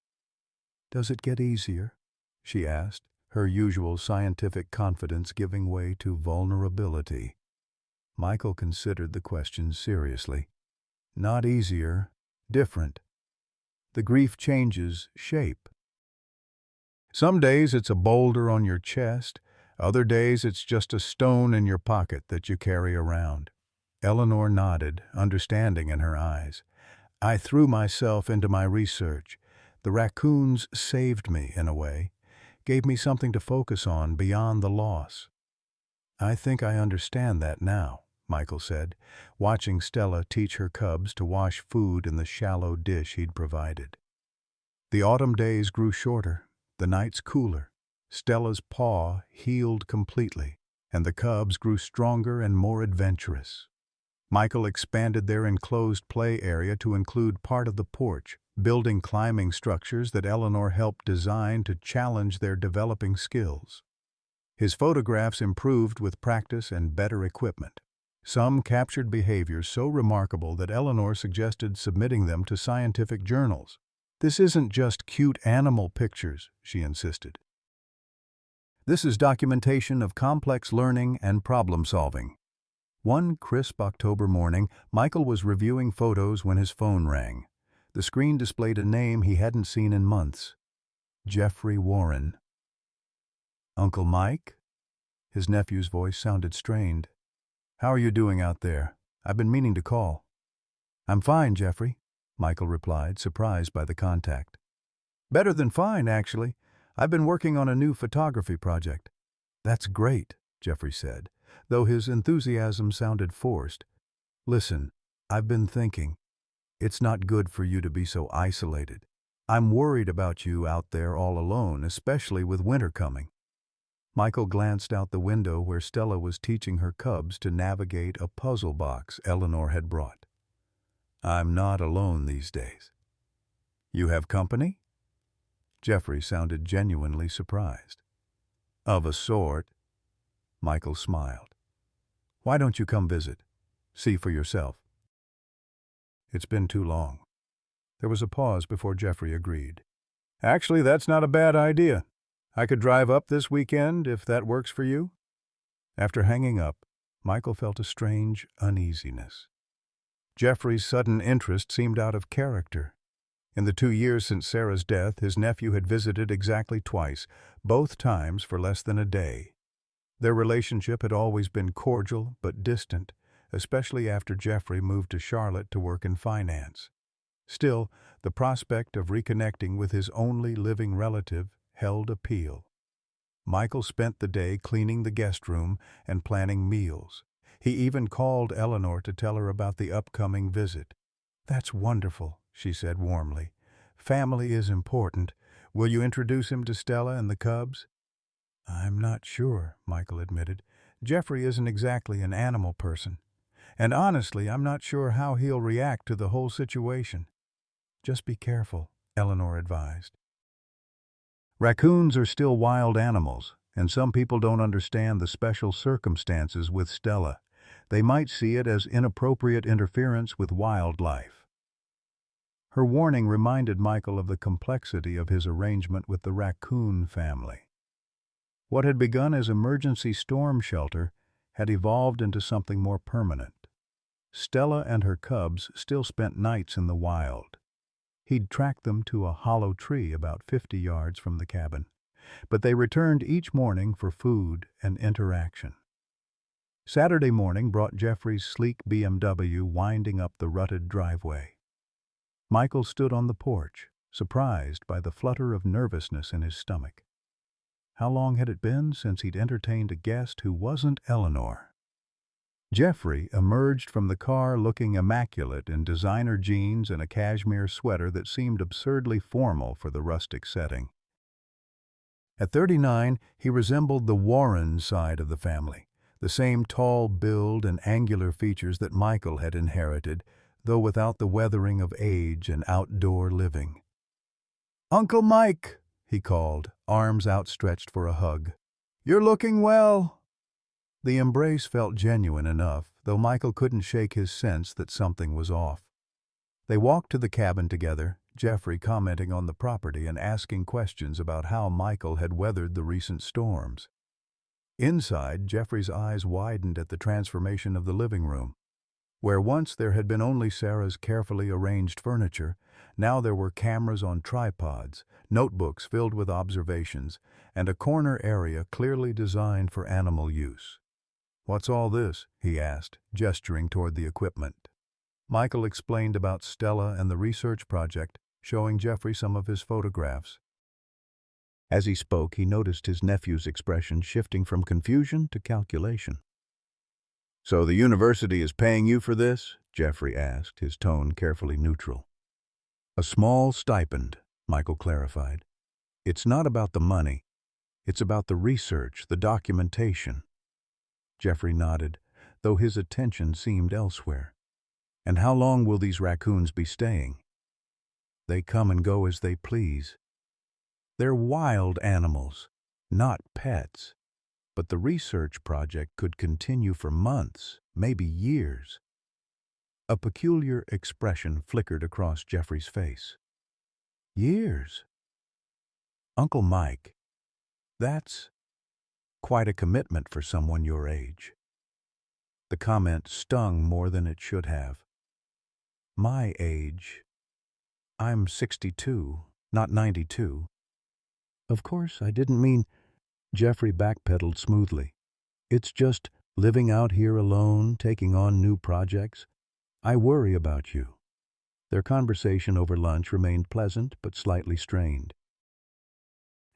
"Does it get easier?" she asked, her usual scientific confidence giving way to vulnerability. Michael considered the question seriously. "Not easier, different. The grief changes shape. Some days it's a boulder on your chest, other days it's just a stone in your pocket that you carry around." Eleanor nodded, understanding in her eyes. "I threw myself into my research. The raccoons saved me, in a way, gave me something to focus on beyond the loss." "I think I understand that now," Michael said, watching Stella teach her cubs to wash food in the shallow dish he'd provided. The autumn days grew shorter, the nights cooler. Stella's paw healed completely, and the cubs grew stronger and more adventurous. Michael expanded their enclosed play area to include part of the porch, building climbing structures that Eleanor helped design to challenge their developing skills. His photographs improved with practice and better equipment. Some captured behaviors so remarkable that Eleanor suggested submitting them to scientific journals. "This isn't just cute animal pictures," she insisted. "This is documentation of complex learning and problem-solving." One crisp October morning, Michael was reviewing photos when his phone rang. The screen displayed a name he hadn't seen in months: Jeffrey Warren. "Uncle Mike?" His nephew's voice sounded strained. "How are you doing out there? I've been meaning to call." "I'm fine, Jeffrey," Michael replied, surprised by the contact. "Better than fine, actually. I've been working on a new photography project." "That's great," Jeffrey said, though his enthusiasm sounded forced. "Listen, I've been thinking. It's not good for you to be so isolated. I'm worried about you out there all alone, especially with winter coming." Michael glanced out the window where Stella was teaching her cubs to navigate a puzzle box Eleanor had brought. "I'm not alone these days." "You have company?" Jeffrey sounded genuinely surprised. "Of a sort." Michael smiled. "Why don't you come visit? See for yourself." "It's been too long." There was a pause before Jeffrey agreed. "Actually, that's not a bad idea. I could drive up this weekend if that works for you." After hanging up, Michael felt a strange uneasiness. Jeffrey's sudden interest seemed out of character. In the 2 years since Sarah's death, his nephew had visited exactly twice, both times for less than a day. Their relationship had always been cordial but distant, especially after Jeffrey moved to Charlotte to work in finance. Still, the prospect of reconnecting with his only living relative held appeal. Michael spent the day cleaning the guest room and planning meals. He even called Eleanor to tell her about the upcoming visit. "That's wonderful," she said warmly. "Family is important. Will you introduce him to Stella and the cubs?" "I'm not sure," Michael admitted. "Jeffrey isn't exactly an animal person. And honestly, I'm not sure how he'll react to the whole situation." "Just be careful," Eleanor advised. Raccoons are still wild animals, and some people don't understand the special circumstances with Stella. They might see it as inappropriate interference with wildlife. Her warning reminded Michael of the complexity of his arrangement with the Raccoon family. What had begun as emergency storm shelter had evolved into something more permanent. Stella and her cubs still spent nights in the wild. He'd tracked them to a hollow tree about 50 yards from the cabin, but they returned each morning for food and interaction. Saturday morning brought Jeffrey's sleek BMW winding up the rutted driveway. Michael stood on the porch, surprised by the flutter of nervousness in his stomach. How long had it been since he'd entertained a guest who wasn't Eleanor? Jeffrey emerged from the car looking immaculate in designer jeans and a cashmere sweater that seemed absurdly formal for the rustic setting. At 39, he resembled the Warren side of the family, the same tall build and angular features that Michael had inherited, though without the weathering of age and outdoor living. "Uncle Mike," he called, arms outstretched for a hug. "You're looking well." The embrace felt genuine enough, though Michael couldn't shake his sense that something was off. They walked to the cabin together, Jeffrey commenting on the property and asking questions about how Michael had weathered the recent storms. Inside, Jeffrey's eyes widened at the transformation of the living room. Where once there had been only Sarah's carefully arranged furniture, now there were cameras on tripods, notebooks filled with observations, and a corner area clearly designed for animal use. "What's all this?" he asked, gesturing toward the equipment. Michael explained about Stella and the research project, showing Jeffrey some of his photographs. As he spoke, he noticed his nephew's expression shifting from confusion to calculation. "So the university is paying you for this?" Jeffrey asked, his tone carefully neutral. "A small stipend," Michael clarified. "It's not about the money. It's about the research, the documentation." Jeffrey nodded, though his attention seemed elsewhere. "And how long will these raccoons be staying?" "They come and go as they please. They're wild animals, not pets. But the research project could continue for months, maybe years." A peculiar expression flickered across Jeffrey's face. "Years? Uncle Mike, that's quite a commitment for someone your age." The comment stung more than it should have. "My age? I'm 62, not 92. "Of course, I didn't mean—" Jeffrey backpedaled smoothly. "It's just living out here alone, taking on new projects. I worry about you." Their conversation over lunch remained pleasant but slightly strained.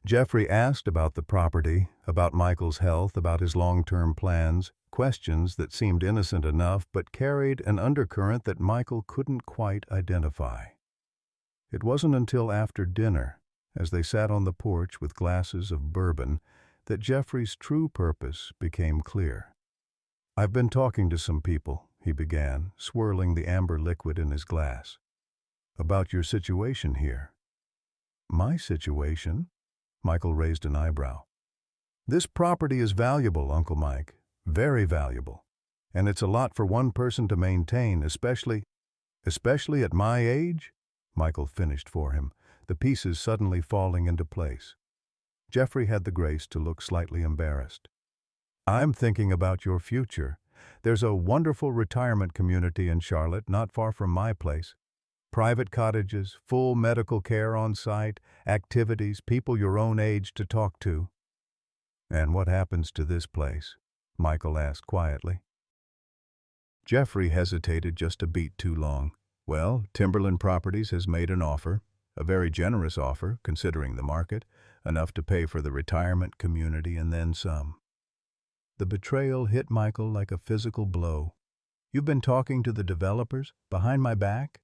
Jeffrey asked about the property, about Michael's health, about his long-term plans, questions that seemed innocent enough but carried an undercurrent that Michael couldn't quite identify. It wasn't until after dinner, as they sat on the porch with glasses of bourbon, that Jeffrey's true purpose became clear. "I've been talking to some people," he began, swirling the amber liquid in his glass. "About your situation here." "My situation?" Michael raised an eyebrow. "This property is valuable, Uncle Mike, very valuable. And it's a lot for one person to maintain, especially at my age," Michael finished for him, the pieces suddenly falling into place. Jeffrey had the grace to look slightly embarrassed. "I'm thinking about your future. There's a wonderful retirement community in Charlotte, not far from my place. Private cottages, full medical care on site, activities, people your own age to talk to." "And what happens to this place?" Michael asked quietly. Jeffrey hesitated just a beat too long. "Well, Timberland Properties has made an offer, a very generous offer, considering the market, enough to pay for the retirement community and then some." The betrayal hit Michael like a physical blow. "You've been talking to the developers, behind my back?"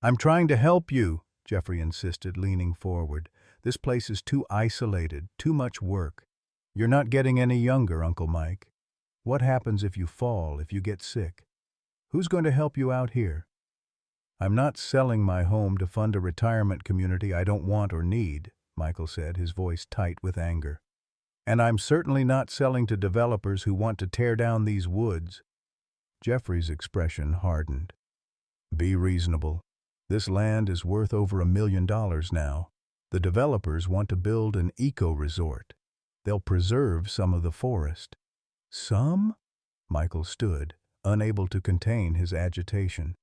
"I'm trying to help you," Jeffrey insisted, leaning forward. "This place is too isolated, too much work. You're not getting any younger, Uncle Mike. What happens if you fall, if you get sick? Who's going to help you out here? I'm not selling my home to fund a retirement community I don't want or need," Michael said, his voice tight with anger. "And I'm certainly not selling to developers who want to tear down these woods." Jeffrey's expression hardened. "Be reasonable. This land is worth over $1 million now. The developers want to build an eco-resort. They'll preserve some of the forest." "Some?" Michael stood, unable to contain his agitation.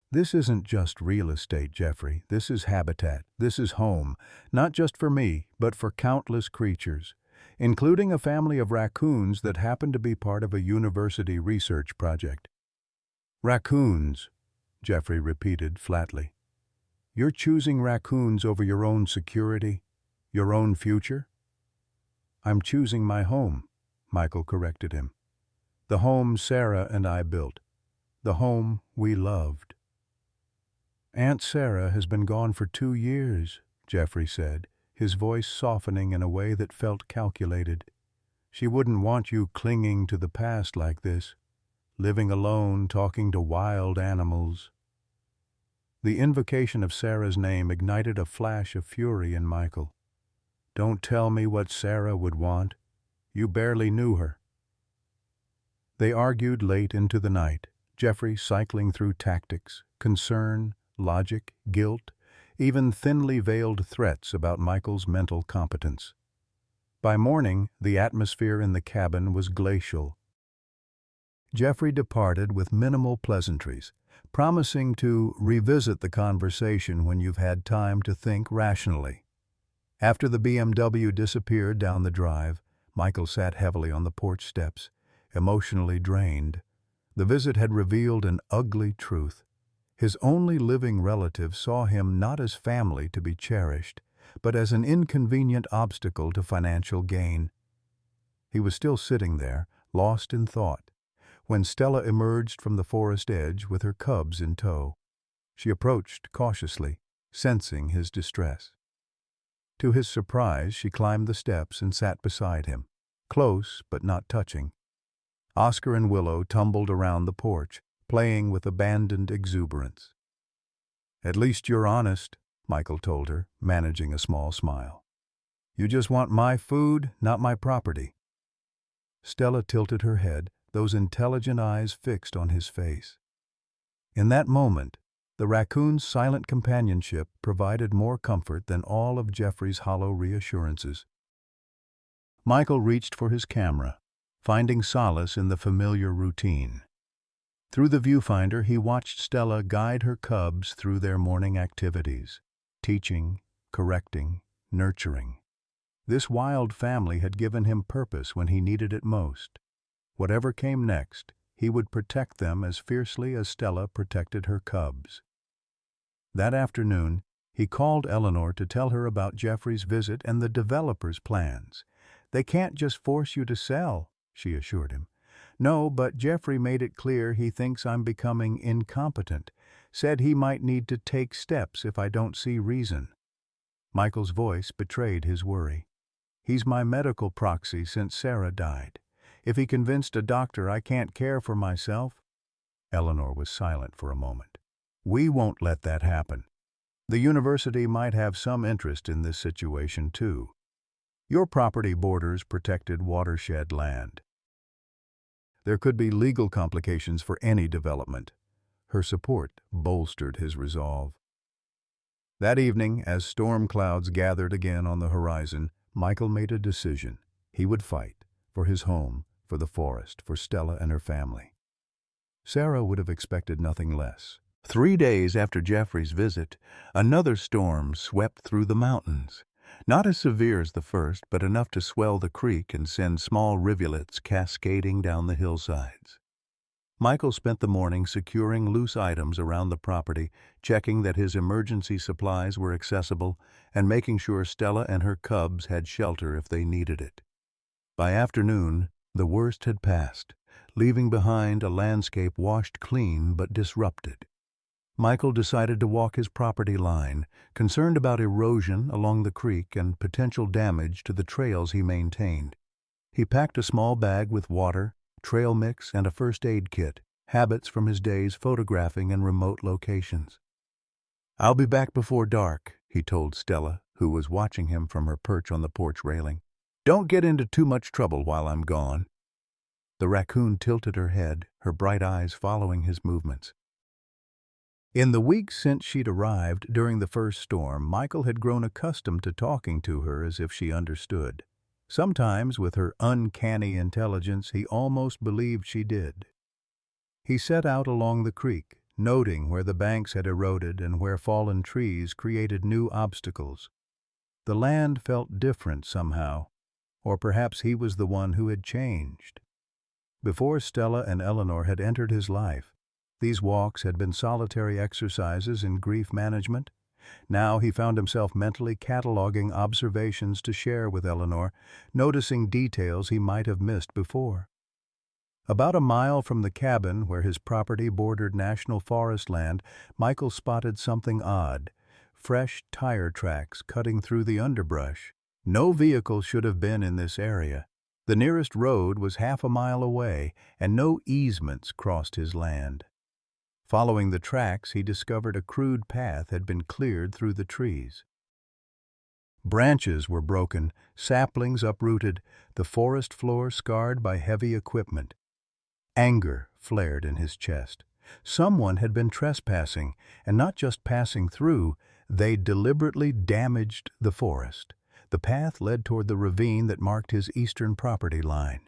"This isn't just real estate, Jeffrey. This is habitat. This is home. Not just for me, but for countless creatures, including a family of raccoons that happen to be part of a university research project." "Raccoons," Jeffrey repeated flatly. "You're choosing raccoons over your own security, your own future?" "I'm choosing my home," Michael corrected him. "The home Sarah and I built. The home we loved." "Aunt Sarah has been gone for 2 years," Jeffrey said, his voice softening in a way that felt calculated. "She wouldn't want you clinging to the past like this, living alone, talking to wild animals." The invocation of Sarah's name ignited a flash of fury in Michael. "Don't tell me what Sarah would want. You barely knew her." They argued late into the night, Jeffrey cycling through tactics, concern, logic, guilt, even thinly veiled threats about Michael's mental competence. By morning, the atmosphere in the cabin was glacial. Jeffrey departed with minimal pleasantries, promising to revisit the conversation when you've had time to think rationally. After the BMW disappeared down the drive, Michael sat heavily on the porch steps, emotionally drained. The visit had revealed an ugly truth. His only living relative saw him not as family to be cherished, but as an inconvenient obstacle to financial gain. He was still sitting there, lost in thought, when Stella emerged from the forest edge with her cubs in tow. She approached cautiously, sensing his distress. To his surprise, she climbed the steps and sat beside him, close but not touching. Oscar and Willow tumbled around the porch, playing with abandoned exuberance. "At least you're honest," Michael told her, managing a small smile. "You just want my food, not my property." Stella tilted her head, those intelligent eyes fixed on his face. In that moment, the raccoon's silent companionship provided more comfort than all of Jeffrey's hollow reassurances. Michael reached for his camera, finding solace in the familiar routine. Through the viewfinder, he watched Stella guide her cubs through their morning activities, teaching, correcting, nurturing. This wild family had given him purpose when he needed it most. Whatever came next, he would protect them as fiercely as Stella protected her cubs. That afternoon, he called Eleanor to tell her about Jeffrey's visit and the developer's plans. "They can't just force you to sell," she assured him. "No, but Jeffrey made it clear he thinks I'm becoming incompetent. Said he might need to take steps if I don't see reason." Michael's voice betrayed his worry. "He's my medical proxy since Sarah died. If he convinced a doctor I can't care for myself—" Eleanor was silent for a moment. "We won't let that happen. The university might have some interest in this situation, too. Your property borders protected watershed land. There could be legal complications for any development." Her support bolstered his resolve. That evening, as storm clouds gathered again on the horizon, Michael made a decision. He would fight for his home, for the forest, for Stella and her family. Sarah would have expected nothing less. 3 days after Jeffrey's visit, another storm swept through the mountains. Not as severe as the first, but enough to swell the creek and send small rivulets cascading down the hillsides. Michael spent the morning securing loose items around the property, checking that his emergency supplies were accessible, and making sure Stella and her cubs had shelter if they needed it. By afternoon, the worst had passed, leaving behind a landscape washed clean but disrupted. Michael decided to walk his property line, concerned about erosion along the creek and potential damage to the trails he maintained. He packed a small bag with water, trail mix, and a first aid kit, habits from his days photographing in remote locations. "I'll be back before dark," he told Stella, who was watching him from her perch on the porch railing. "Don't get into too much trouble while I'm gone." The raccoon tilted her head, her bright eyes following his movements. In the weeks since she'd arrived during the first storm, Michael had grown accustomed to talking to her as if she understood. Sometimes, with her uncanny intelligence, he almost believed she did. He set out along the creek, noting where the banks had eroded and where fallen trees created new obstacles. The land felt different somehow, or perhaps he was the one who had changed. Before Stella and Eleanor had entered his life, these walks had been solitary exercises in grief management. Now he found himself mentally cataloging observations to share with Eleanor, noticing details he might have missed before. About a mile from the cabin where his property bordered national forest land, Michael spotted something odd: fresh tire tracks cutting through the underbrush. No vehicle should have been in this area. The nearest road was half a mile away, and no easements crossed his land. Following the tracks, he discovered a crude path had been cleared through the trees. Branches were broken, saplings uprooted, the forest floor scarred by heavy equipment. Anger flared in his chest. Someone had been trespassing, and not just passing through, they deliberately damaged the forest. The path led toward the ravine that marked his eastern property line.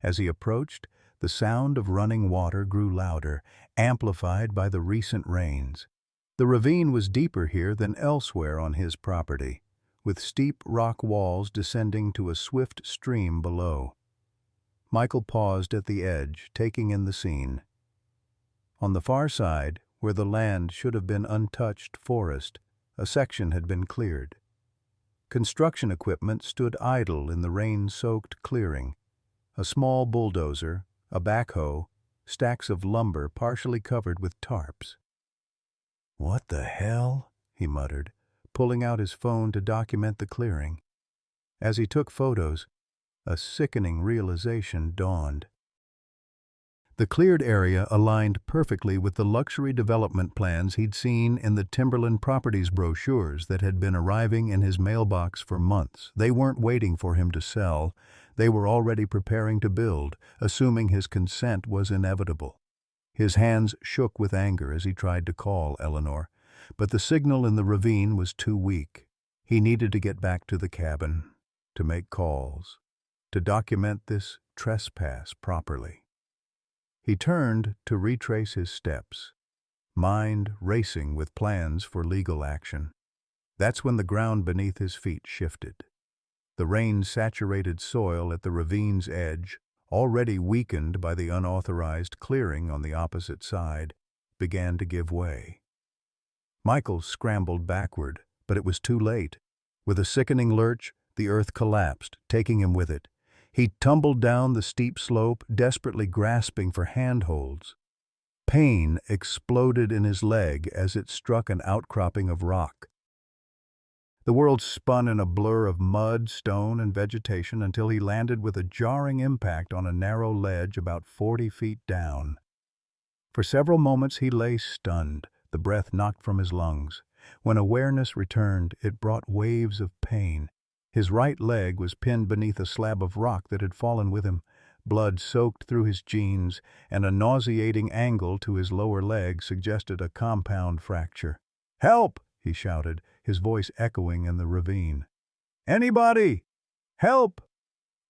As he approached, the sound of running water grew louder, amplified by the recent rains. The ravine was deeper here than elsewhere on his property, with steep rock walls descending to a swift stream below. Michael paused at the edge, taking in the scene. On the far side, where the land should have been untouched forest, a section had been cleared. Construction equipment stood idle in the rain-soaked clearing. A small bulldozer, a backhoe, stacks of lumber partially covered with tarps. "What the hell?" he muttered, pulling out his phone to document the clearing. As he took photos, a sickening realization dawned. The cleared area aligned perfectly with the luxury development plans he'd seen in the Timberland Properties brochures that had been arriving in his mailbox for months. They weren't waiting for him to sell. They were already preparing to build, assuming his consent was inevitable. His hands shook with anger as he tried to call Eleanor, but the signal in the ravine was too weak. He needed to get back to the cabin, to make calls, to document this trespass properly. He turned to retrace his steps, mind racing with plans for legal action. That's when the ground beneath his feet shifted. The rain-saturated soil at the ravine's edge, already weakened by the unauthorized clearing on the opposite side, began to give way. Michael scrambled backward, but it was too late. With a sickening lurch, the earth collapsed, taking him with it. He tumbled down the steep slope, desperately grasping for handholds. Pain exploded in his leg as it struck an outcropping of rock. The world spun in a blur of mud, stone, and vegetation until he landed with a jarring impact on a narrow ledge about 40 feet down. For several moments he lay stunned, the breath knocked from his lungs. When awareness returned, it brought waves of pain. His right leg was pinned beneath a slab of rock that had fallen with him. Blood soaked through his jeans, and a nauseating angle to his lower leg suggested a compound fracture. "Help!" he shouted, his voice echoing in the ravine. "Anybody! Help!"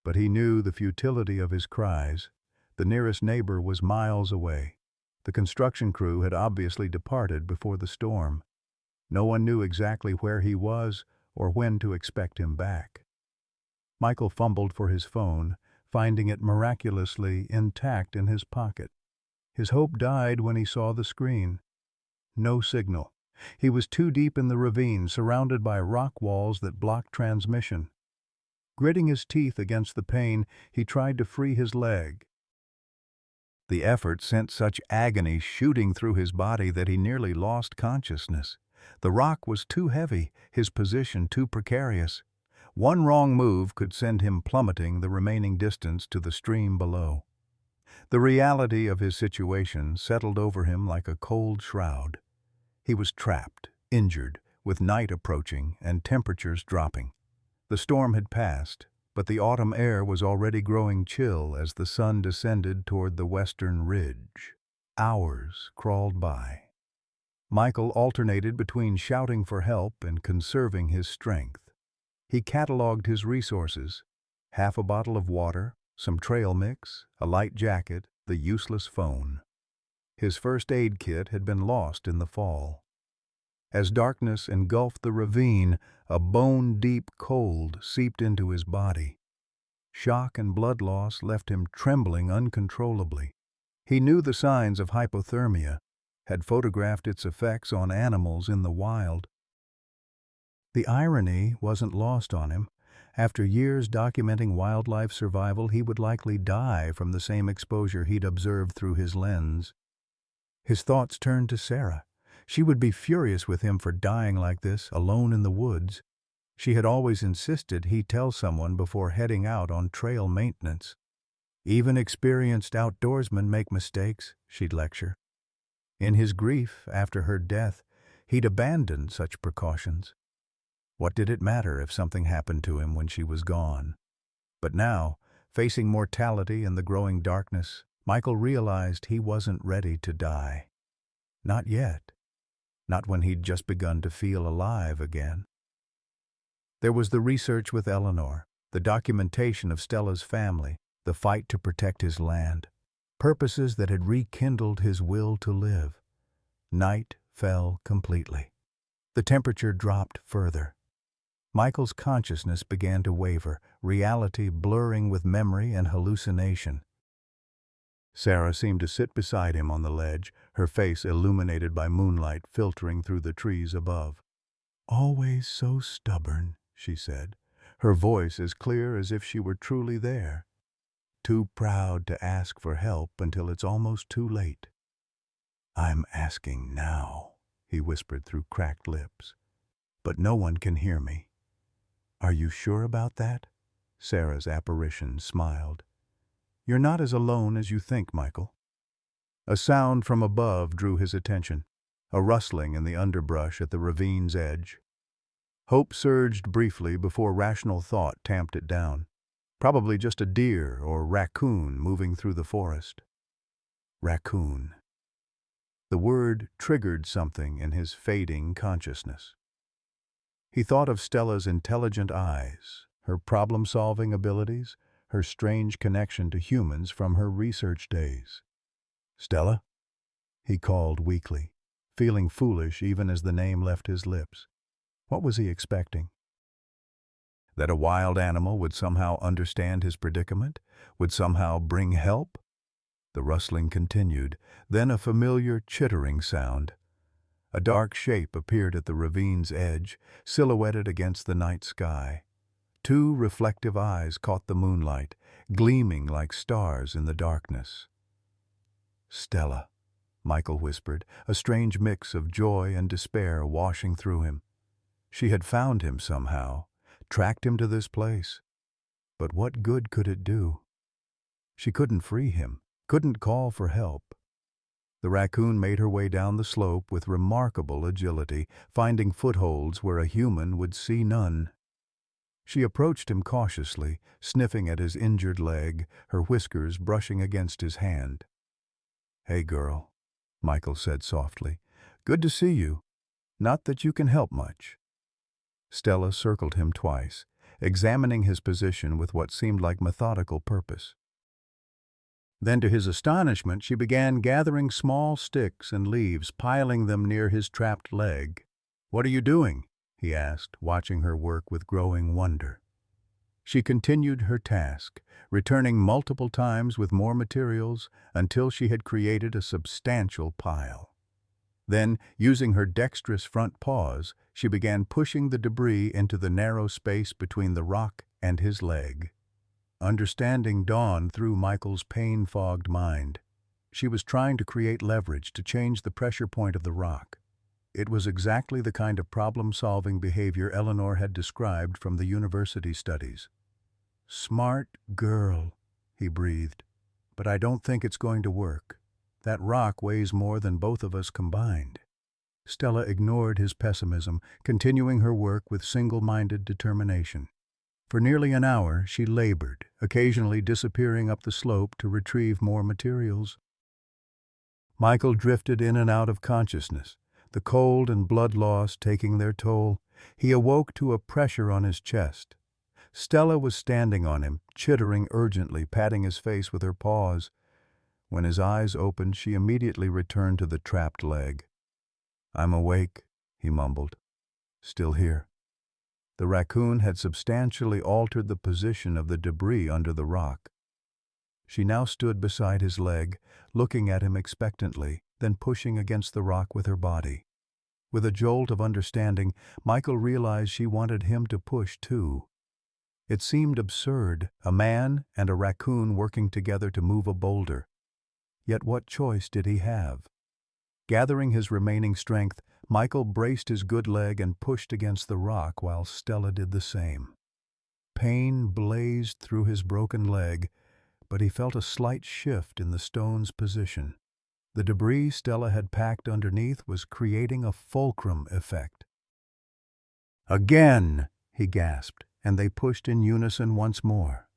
But he knew the futility of his cries. The nearest neighbor was miles away. The construction crew had obviously departed before the storm. No one knew exactly where he was or when to expect him back. Michael fumbled for his phone, finding it miraculously intact in his pocket. His hope died when he saw the screen. No signal. He was too deep in the ravine, surrounded by rock walls that blocked transmission. Gritting his teeth against the pain, he tried to free his leg. The effort sent such agony shooting through his body that he nearly lost consciousness. The rock was too heavy, his position too precarious. One wrong move could send him plummeting the remaining distance to the stream below. The reality of his situation settled over him like a cold shroud. He was trapped, injured, with night approaching and temperatures dropping. The storm had passed, but the autumn air was already growing chill as the sun descended toward the western ridge. Hours crawled by. Michael alternated between shouting for help and conserving his strength. He cataloged his resources: half a bottle of water, some trail mix, a light jacket, the useless phone. His first aid kit had been lost in the fall. As darkness engulfed the ravine, a bone-deep cold seeped into his body. Shock and blood loss left him trembling uncontrollably. He knew the signs of hypothermia, had photographed its effects on animals in the wild. The irony wasn't lost on him. After years documenting wildlife survival, he would likely die from the same exposure he'd observed through his lens. His thoughts turned to Sarah. She would be furious with him for dying like this, alone in the woods. She had always insisted he tell someone before heading out on trail maintenance. Even experienced outdoorsmen make mistakes, she'd lecture. In his grief after her death, he'd abandoned such precautions. What did it matter if something happened to him when she was gone? But now, facing mortality and the growing darkness, Michael realized he wasn't ready to die. Not yet. Not when he'd just begun to feel alive again. There was the research with Eleanor, the documentation of Stella's family, the fight to protect his land, purposes that had rekindled his will to live. Night fell completely. The temperature dropped further. Michael's consciousness began to waver, reality blurring with memory and hallucination. Sarah seemed to sit beside him on the ledge, her face illuminated by moonlight filtering through the trees above. "Always so stubborn," she said, her voice as clear as if she were truly there. "Too proud to ask for help until it's almost too late." "I'm asking now," he whispered through cracked lips. "But no one can hear me." "Are you sure about that?" Sarah's apparition smiled. "You're not as alone as you think, Michael." A sound from above drew his attention, a rustling in the underbrush at the ravine's edge. Hope surged briefly before rational thought tamped it down. Probably just a deer or raccoon moving through the forest. Raccoon. The word triggered something in his fading consciousness. He thought of Stella's intelligent eyes, her problem-solving abilities, her strange connection to humans from her research days. "Stella?" he called weakly, feeling foolish even as the name left his lips. What was he expecting? That a wild animal would somehow understand his predicament, would somehow bring help? The rustling continued, then a familiar chittering sound. A dark shape appeared at the ravine's edge, silhouetted against the night sky. Two reflective eyes caught the moonlight, gleaming like stars in the darkness. "Stella," Michael whispered, a strange mix of joy and despair washing through him. She had found him somehow, tracked him to this place. But what good could it do? She couldn't free him, couldn't call for help. The raccoon made her way down the slope with remarkable agility, finding footholds where a human would see none. She approached him cautiously, sniffing at his injured leg, her whiskers brushing against his hand. "Hey, girl," Michael said softly. "Good to see you. Not that you can help much." Stella circled him twice, examining his position with what seemed like methodical purpose. Then, to his astonishment, she began gathering small sticks and leaves, piling them near his trapped leg. "What are you doing?" he asked, watching her work with growing wonder. She continued her task, returning multiple times with more materials until she had created a substantial pile. Then, using her dexterous front paws, she began pushing the debris into the narrow space between the rock and his leg. Understanding dawned through Michael's pain-fogged mind. She was trying to create leverage to change the pressure point of the rock. It was exactly the kind of problem-solving behavior Eleanor had described from the university studies. "Smart girl," he breathed. "But I don't think it's going to work. That rock weighs more than both of us combined." Stella ignored his pessimism, continuing her work with single-minded determination. For nearly an hour, she labored, occasionally disappearing up the slope to retrieve more materials. Michael drifted in and out of consciousness, the cold and blood loss taking their toll. He awoke to a pressure on his chest. Stella was standing on him, chittering urgently, patting his face with her paws. When his eyes opened, she immediately returned to the trapped leg. "I'm awake," he mumbled. "Still here." The raccoon had substantially altered the position of the debris under the rock. She now stood beside his leg, looking at him expectantly, then pushing against the rock with her body. With a jolt of understanding, Michael realized she wanted him to push too. It seemed absurd, a man and a raccoon working together to move a boulder. Yet what choice did he have? Gathering his remaining strength, Michael braced his good leg and pushed against the rock while Stella did the same. Pain blazed through his broken leg, but he felt a slight shift in the stone's position. The debris Stella had packed underneath was creating a fulcrum effect. "Again!" he gasped, and they pushed in unison once more.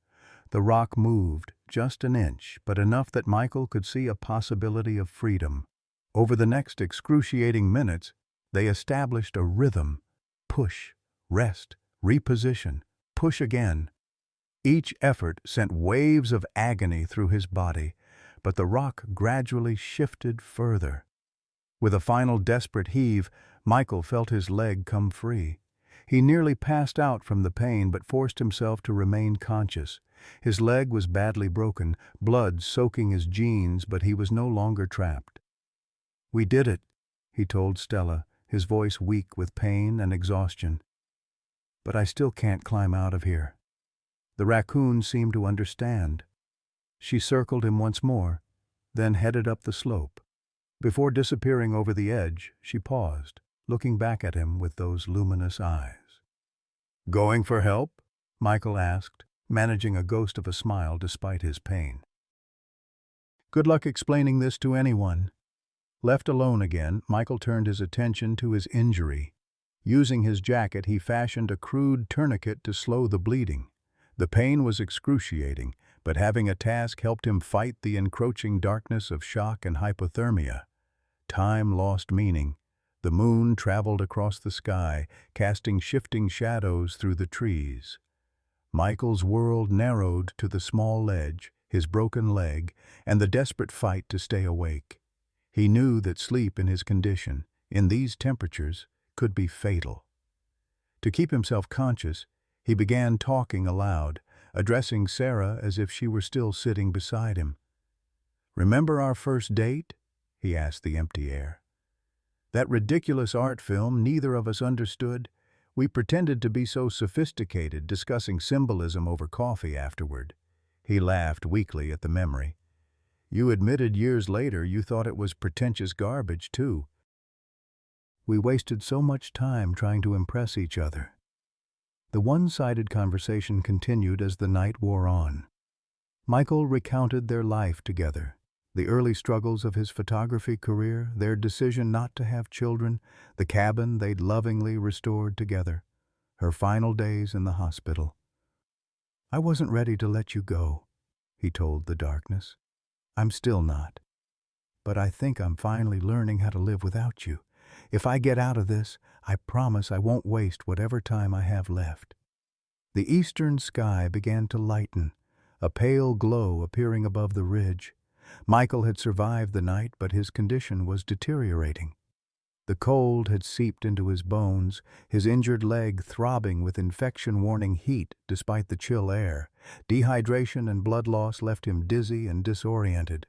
The rock moved, just an inch, but enough that Michael could see a possibility of freedom. Over the next excruciating minutes, they established a rhythm. Push, rest, reposition, push again. Each effort sent waves of agony through his body, but the rock gradually shifted further. With a final desperate heave, Michael felt his leg come free. He nearly passed out from the pain but forced himself to remain conscious. His leg was badly broken, blood soaking his jeans, but he was no longer trapped. "We did it," he told Stella, his voice weak with pain and exhaustion. "But I still can't climb out of here." The raccoon seemed to understand. She circled him once more, then headed up the slope. Before disappearing over the edge, she paused, looking back at him with those luminous eyes. "Going for help?" Michael asked, managing a ghost of a smile despite his pain. "Good luck explaining this to anyone." Left alone again, Michael turned his attention to his injury. Using his jacket, he fashioned a crude tourniquet to slow the bleeding. The pain was excruciating, but having a task helped him fight the encroaching darkness of shock and hypothermia. Time lost meaning. The moon traveled across the sky, casting shifting shadows through the trees. Michael's world narrowed to the small ledge, his broken leg, and the desperate fight to stay awake. He knew that sleep in his condition, in these temperatures, could be fatal. To keep himself conscious, he began talking aloud, addressing Sarah as if she were still sitting beside him. "Remember our first date?" he asked the empty air. "That ridiculous art film neither of us understood? We pretended to be so sophisticated, discussing symbolism over coffee afterward." He laughed weakly at the memory. "You admitted years later you thought it was pretentious garbage, too. We wasted so much time trying to impress each other." The one-sided conversation continued as the night wore on. Michael recounted their life together, the early struggles of his photography career, their decision not to have children, the cabin they'd lovingly restored together, her final days in the hospital. "I wasn't ready to let you go," he told the darkness. "I'm still not. But I think I'm finally learning how to live without you. If I get out of this, I promise I won't waste whatever time I have left." The eastern sky began to lighten, a pale glow appearing above the ridge. Michael had survived the night, but his condition was deteriorating. The cold had seeped into his bones, his injured leg throbbing with infection-warning heat despite the chill air. Dehydration and blood loss left him dizzy and disoriented.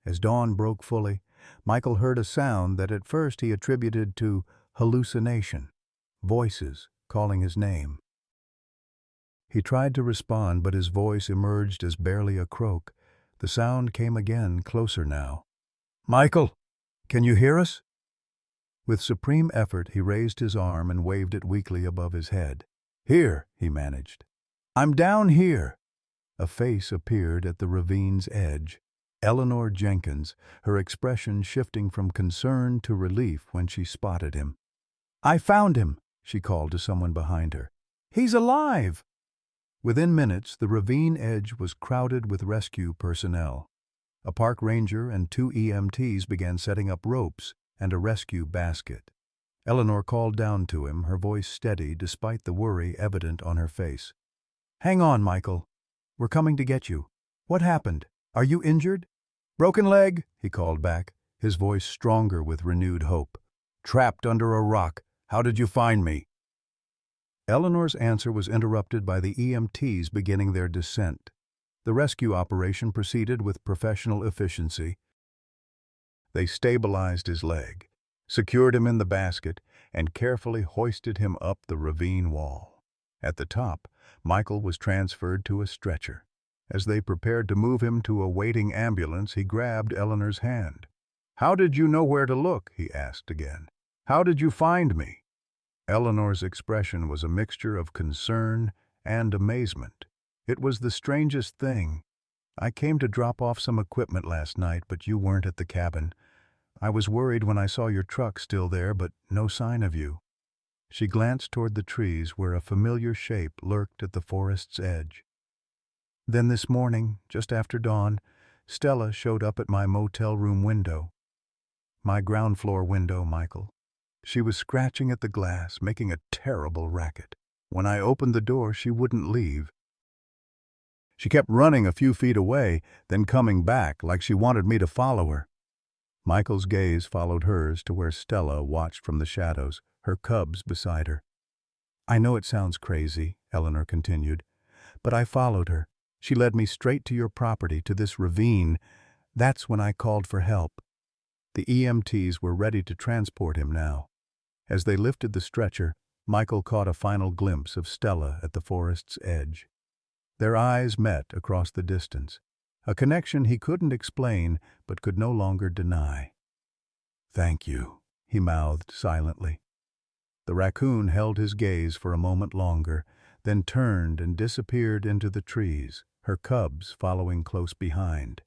As dawn broke fully, Michael heard a sound that at first he attributed to hallucination, voices calling his name. He tried to respond, but his voice emerged as barely a croak. The sound came again, closer now. "Michael, can you hear us?" With supreme effort, he raised his arm and waved it weakly above his head. "Here," he managed. "I'm down here." A face appeared at the ravine's edge. Eleanor Jenkins, her expression shifting from concern to relief when she spotted him. "I found him," she called to someone behind her. "He's alive!" Within minutes, the ravine edge was crowded with rescue personnel. A park ranger and 2 EMTs began setting up ropes and a rescue basket. Eleanor called down to him, her voice steady despite the worry evident on her face. "Hang on, Michael. We're coming to get you. What happened? Are you injured?" "Broken leg," he called back, his voice stronger with renewed hope. "Trapped under a rock. How did you find me?" Eleanor's answer was interrupted by the EMTs beginning their descent. The rescue operation proceeded with professional efficiency. They stabilized his leg, secured him in the basket, and carefully hoisted him up the ravine wall. At the top, Michael was transferred to a stretcher. As they prepared to move him to a waiting ambulance, he grabbed Eleanor's hand. "How did you know where to look?" he asked again. "How did you find me?" Eleanor's expression was a mixture of concern and amazement. "It was the strangest thing. I came to drop off some equipment last night, but you weren't at the cabin. I was worried when I saw your truck still there, but no sign of you." She glanced toward the trees where a familiar shape lurked at the forest's edge. "Then this morning, just after dawn, Stella showed up at my motel room window. My ground floor window, Michael. She was scratching at the glass, making a terrible racket. When I opened the door, she wouldn't leave. She kept running a few feet away, then coming back like she wanted me to follow her." Michael's gaze followed hers to where Stella watched from the shadows, her cubs beside her. "I know it sounds crazy," Eleanor continued, "but I followed her. She led me straight to your property, to this ravine. That's when I called for help." The EMTs were ready to transport him now. As they lifted the stretcher, Michael caught a final glimpse of Stella at the forest's edge. Their eyes met across the distance, a connection he couldn't explain but could no longer deny. "Thank you," he mouthed silently. The raccoon held his gaze for a moment longer, then turned and disappeared into the trees, her cubs following close behind.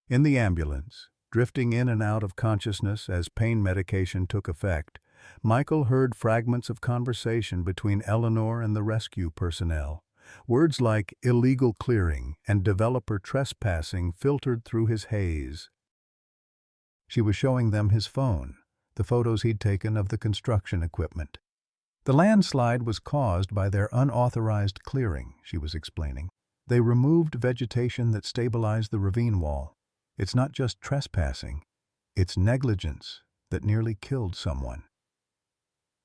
In the ambulance, drifting in and out of consciousness as pain medication took effect, Michael heard fragments of conversation between Eleanor and the rescue personnel. Words like illegal clearing and developer trespassing filtered through his haze. She was showing them his phone, the photos he'd taken of the construction equipment. "The landslide was caused by their unauthorized clearing," she was explaining. "They removed vegetation that stabilized the ravine wall. It's not just trespassing, it's negligence that nearly killed someone."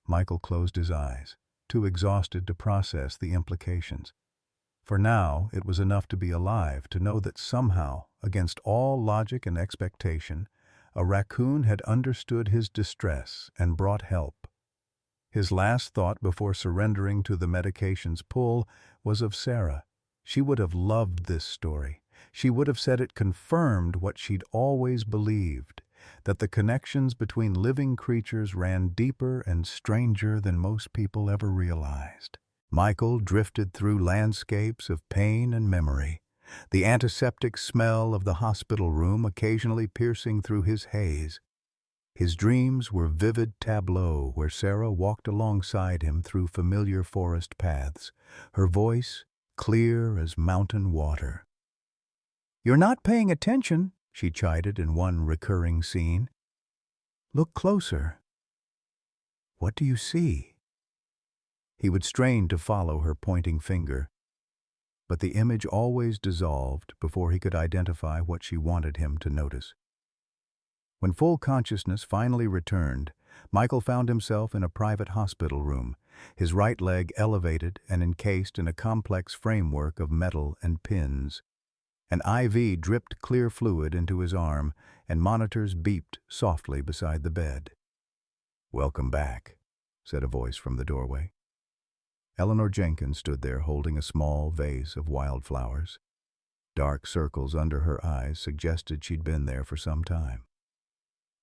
Michael closed his eyes, too exhausted to process the implications. For now, it was enough to be alive, to know that somehow, against all logic and expectation, a raccoon had understood his distress and brought help. His last thought before surrendering to the medication's pull was of Sarah. She would have loved this story. She would have said it confirmed what she'd always believed, that the connections between living creatures ran deeper and stranger than most people ever realized. Michael drifted through landscapes of pain and memory, the antiseptic smell of the hospital room occasionally piercing through his haze. His dreams were vivid tableaux where Sarah walked alongside him through familiar forest paths, her voice clear as mountain water. "You're not paying attention," she chided in one recurring scene. "Look closer. What do you see?" He would strain to follow her pointing finger, but the image always dissolved before he could identify what she wanted him to notice. When full consciousness finally returned, Michael found himself in a private hospital room, his right leg elevated and encased in a complex framework of metal and pins. An IV dripped clear fluid into his arm, and monitors beeped softly beside the bed. "Welcome back," said a voice from the doorway. Eleanor Jenkins stood there holding a small vase of wildflowers. Dark circles under her eyes suggested she'd been there for some time.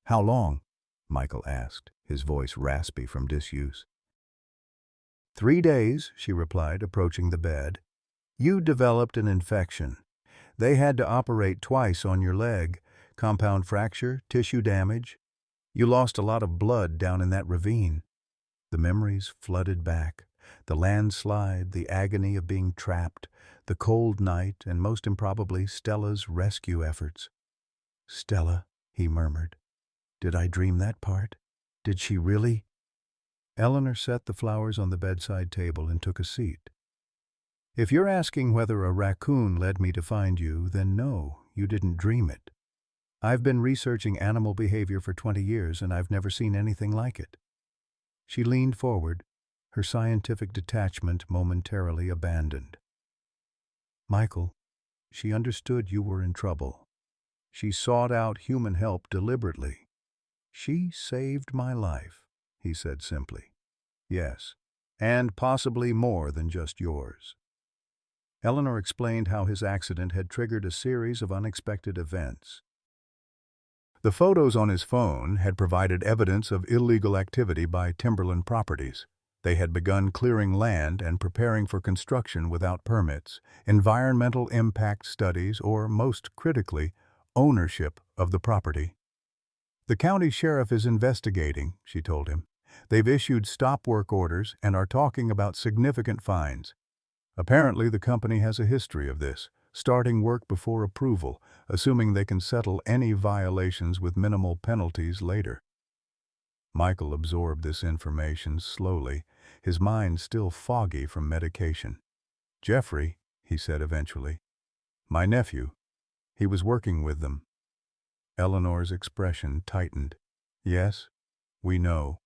"How long?" Michael asked, his voice raspy from disuse. 3 days, she replied, approaching the bed. "You developed an infection. They had to operate twice on your leg. Compound fracture, tissue damage. You lost a lot of blood down in that ravine. The memories flooded back. The landslide, the agony of being trapped, the cold night, and most improbably Stella's rescue efforts. "Stella," he murmured. "Did I dream that part? Did she really?" Eleanor set the flowers on the bedside table and took a seat. "If you're asking whether a raccoon led me to find you, then no, you didn't dream it. I've been researching animal behavior for 20 years and I've never seen anything like it." She leaned forward, her scientific detachment momentarily abandoned. "Michael, she understood you were in trouble. She sought out human help deliberately. She saved my life," he said simply. "Yes, and possibly more than just yours." Eleanor explained how his accident had triggered a series of unexpected events. The photos on his phone had provided evidence of illegal activity by Timberland Properties. They had begun clearing land and preparing for construction without permits, environmental impact studies, or, most critically, ownership of the property. "The county sheriff is investigating," she told him. "They've issued stop work orders and are talking about significant fines. Apparently, the company has a history of this, starting work before approval, assuming they can settle any violations with minimal penalties later." Michael absorbed this information slowly, his mind still foggy from medication. "Jeffrey," he said eventually. "My nephew. He was working with them." Eleanor's expression tightened. "Yes, we know."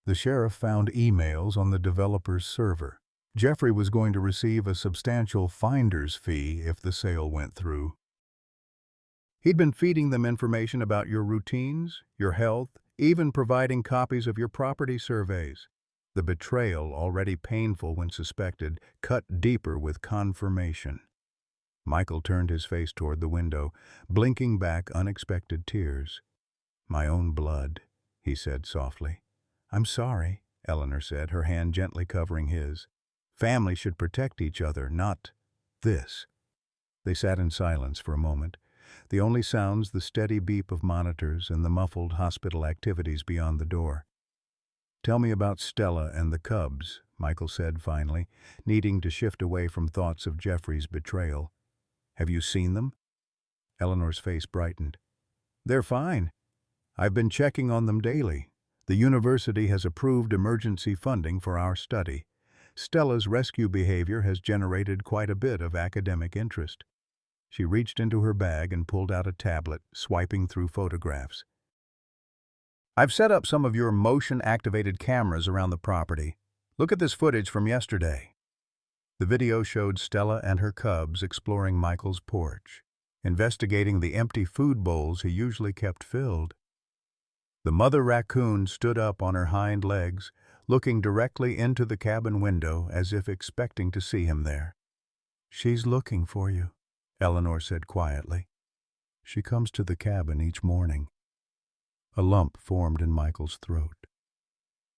The sheriff found emails on the developer's server. Jeffrey was going to receive a substantial finder's fee if the sale went through. He'd been feeding them information about your routines, your health, even providing copies of your property surveys. The betrayal, already painful when suspected, cut deeper with confirmation. Michael turned his face toward the window, blinking back unexpected tears. "My own blood," he said softly. "I'm sorry," Eleanor said, her hand gently covering his. "Family should protect each other, not this." They sat in silence for a moment, the only sounds the steady beep of monitors and the muffled hospital activities beyond the door. "Tell me about Stella and the cubs," Michael said finally, needing to shift away from thoughts of Jeffrey's betrayal. "Have you seen them?" Eleanor's face brightened. "They're fine. I've been checking on them daily. The university has approved emergency funding for our study. Stella's rescue behavior has generated quite a bit of academic interest." She reached into her bag and pulled out a tablet, swiping through photographs. "I've set up some of your motion-activated cameras around the property. Look at this footage from yesterday." The video showed Stella and her cubs exploring Michael's porch, investigating the empty food bowls he usually kept filled. The mother raccoon stood up on her hind legs, looking directly into the cabin window as if expecting to see him there. "She's looking for you," Eleanor said quietly. "She comes to the cabin each morning." A lump formed in Michael's throat.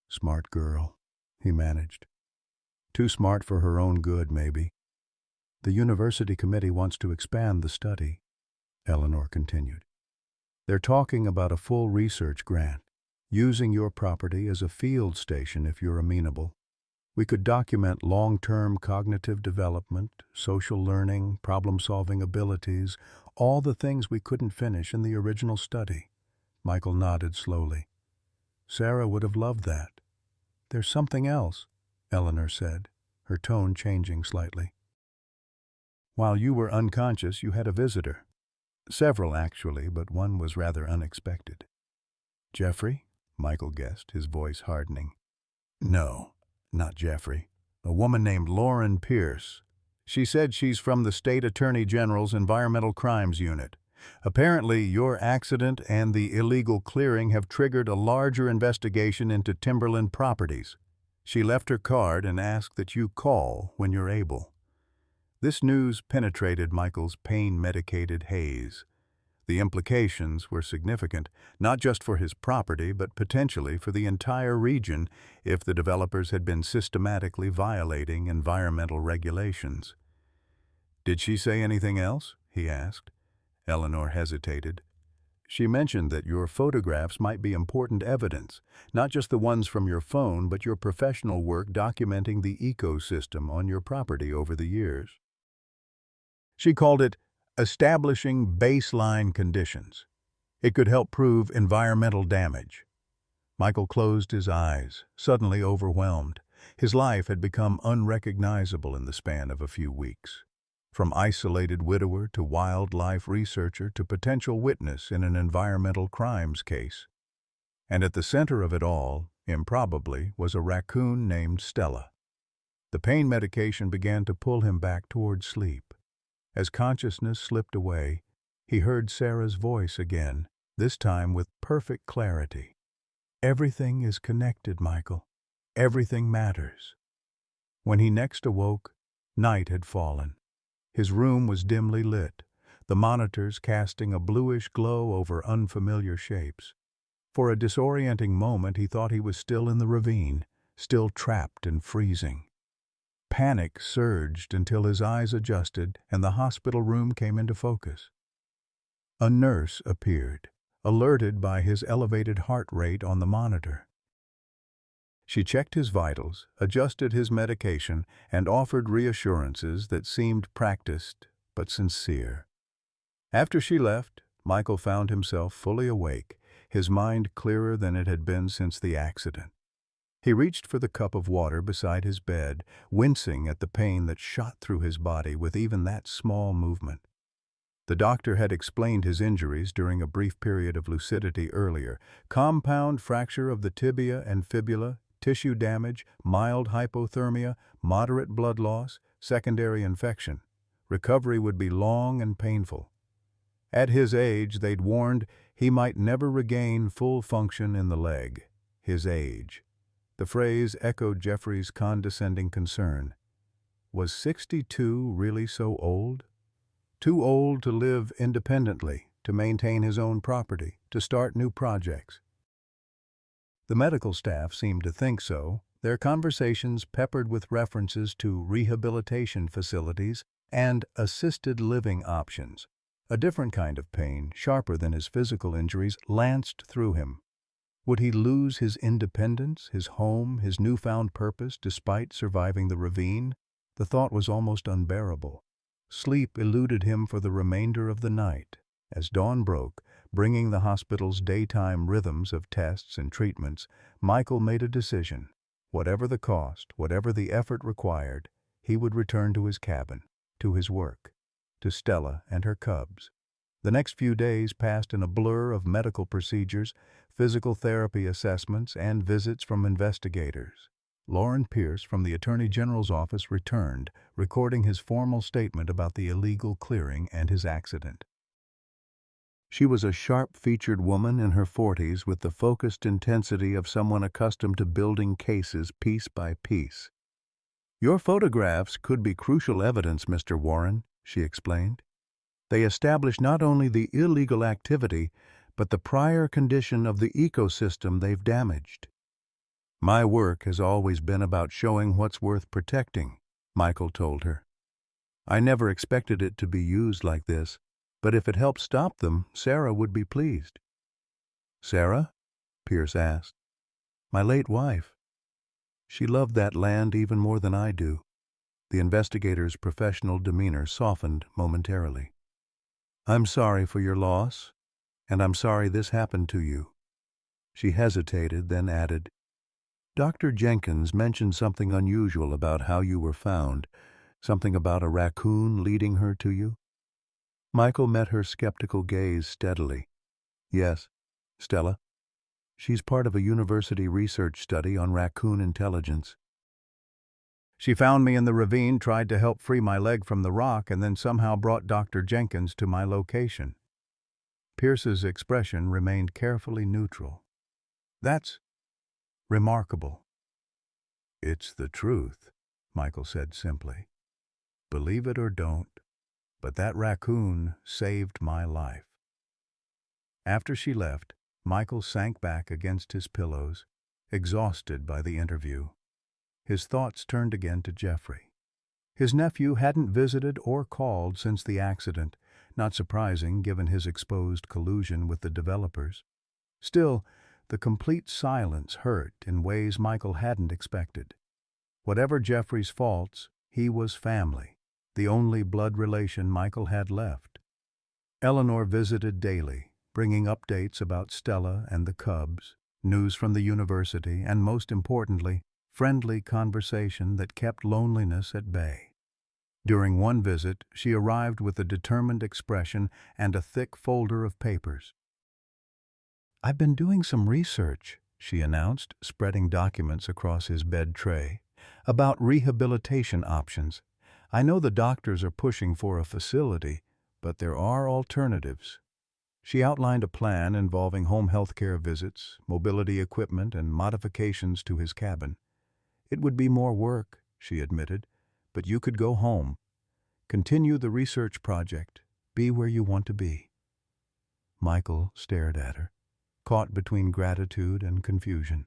"Smart girl," he managed. "Too smart for her own good, maybe." "The university committee wants to expand the study," Eleanor continued. "They're talking about a full research grant, using your property as a field station if you're amenable. We could document long-term cognitive development, social learning, problem-solving abilities, all the things we couldn't finish in the original study." Michael nodded slowly. "Sarah would have loved that." "There's something else," Eleanor said, her tone changing slightly. "While you were unconscious, you had a visitor. Several, actually, but one was rather unexpected." "Jeffrey?" Michael guessed, his voice hardening. "No, not Jeffrey. A woman named Lauren Pierce. She said she's from the State Attorney General's Environmental Crimes Unit. Apparently, your accident and the illegal clearing have triggered a larger investigation into Timberland Properties. She left her card and asked that you call when you're able." This news penetrated Michael's pain-medicated haze. The implications were significant, not just for his property, but potentially for the entire region if the developers had been systematically violating environmental regulations. "Did she say anything else?" he asked. Eleanor hesitated. She mentioned that your photographs might be important evidence, not just the ones from your phone, but your professional work documenting the ecosystem on your property over the years. She called it establishing baseline conditions. It could help prove environmental damage. Michael closed his eyes, suddenly overwhelmed. His life had become unrecognizable in the span of a few weeks. From isolated widower to wildlife researcher to potential witness in an environmental crimes case. And at the center of it all, improbably, was a raccoon named Stella. The pain medication began to pull him back toward sleep. As consciousness slipped away, he heard Sarah's voice again, this time with perfect clarity. "Everything is connected, Michael. Everything matters." When he next awoke, night had fallen. His room was dimly lit, the monitors casting a bluish glow over unfamiliar shapes. For a disorienting moment he thought he was still in the ravine, still trapped and freezing. Panic surged until his eyes adjusted and the hospital room came into focus. A nurse appeared, alerted by his elevated heart rate on the monitor. She checked his vitals, adjusted his medication, and offered reassurances that seemed practiced but sincere. After she left, Michael found himself fully awake, his mind clearer than it had been since the accident. He reached for the cup of water beside his bed, wincing at the pain that shot through his body with even that small movement. The doctor had explained his injuries during a brief period of lucidity earlier: compound fracture of the tibia and fibula, tissue damage, mild hypothermia, moderate blood loss, secondary infection. Recovery would be long and painful. At his age, they'd warned, he might never regain full function in the leg. His age. The phrase echoed Jeffrey's condescending concern. Was 62 really so old? Too old to live independently, to maintain his own property, to start new projects. The medical staff seemed to think so, their conversations peppered with references to rehabilitation facilities and assisted living options. A different kind of pain, sharper than his physical injuries, lanced through him. Would he lose his independence, his home, his newfound purpose, despite surviving the ravine? The thought was almost unbearable. Sleep eluded him for the remainder of the night. As dawn broke, bringing the hospital's daytime rhythms of tests and treatments, Michael made a decision. Whatever the cost, whatever the effort required, he would return to his cabin, to his work, to Stella and her cubs. The next few days passed in a blur of medical procedures, physical therapy assessments, and visits from investigators. Lauren Pierce from the Attorney General's office returned, recording his formal statement about the illegal clearing and his accident. She was a sharp-featured woman in her 40s with the focused intensity of someone accustomed to building cases piece by piece. "Your photographs could be crucial evidence, Mr. Warren," she explained. "They establish not only the illegal activity, but the prior condition of the ecosystem they've damaged." "My work has always been about showing what's worth protecting," Michael told her. "I never expected it to be used like this. But if it helped stop them, Sarah would be pleased." "Sarah?" Pierce asked. "My late wife. She loved that land even more than I do." The investigator's professional demeanor softened momentarily. "I'm sorry for your loss, and I'm sorry this happened to you." She hesitated, then added, "Dr. Jenkins mentioned something unusual about how you were found, something about a raccoon leading her to you." Michael met her skeptical gaze steadily. "Yes, Stella. She's part of a university research study on raccoon intelligence. She found me in the ravine, tried to help free my leg from the rock, and then somehow brought Dr. Jenkins to my location." Pierce's expression remained carefully neutral. "That's remarkable." "It's the truth," Michael said simply. "Believe it or don't, but that raccoon saved my life." After she left, Michael sank back against his pillows, exhausted by the interview. His thoughts turned again to Jeffrey. His nephew hadn't visited or called since the accident, not surprising given his exposed collusion with the developers. Still, the complete silence hurt in ways Michael hadn't expected. Whatever Jeffrey's faults, he was family, the only blood relation Michael had left. Eleanor visited daily, bringing updates about Stella and the Cubs, news from the university, and most importantly, friendly conversation that kept loneliness at bay. During one visit, she arrived with a determined expression and a thick folder of papers. "I've been doing some research," she announced, spreading documents across his bed tray, "about rehabilitation options. I know the doctors are pushing for a facility, but there are alternatives." She outlined a plan involving home health care visits, mobility equipment, and modifications to his cabin. "It would be more work," she admitted, "but you could go home. Continue the research project. Be where you want to be." Michael stared at her, caught between gratitude and confusion.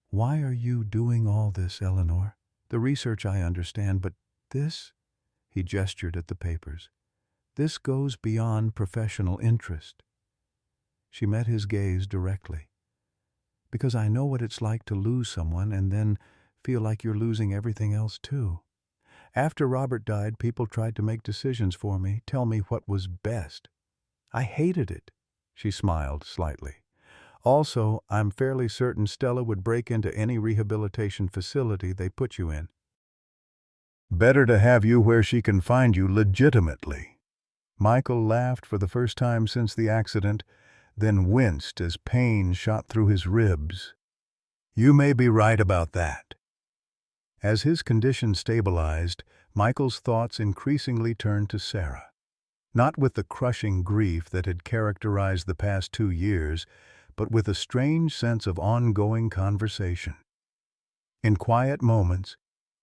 "Why are you doing all this, Eleanor? The research I understand, but this?" He gestured at the papers. "This goes beyond professional interest." She met his gaze directly. "Because I know what it's like to lose someone and then feel like you're losing everything else too. After Robert died, people tried to make decisions for me, tell me what was best. I hated it." She smiled slightly. "Also, I'm fairly certain Stella would break into any rehabilitation facility they put you in." "Better to have you where she can find you legitimately." Michael laughed for the first time since the accident, then winced as pain shot through his ribs. "You may be right about that." As his condition stabilized, Michael's thoughts increasingly turned to Sarah. Not with the crushing grief that had characterized the past 2 years, but with a strange sense of ongoing conversation. In quiet moments,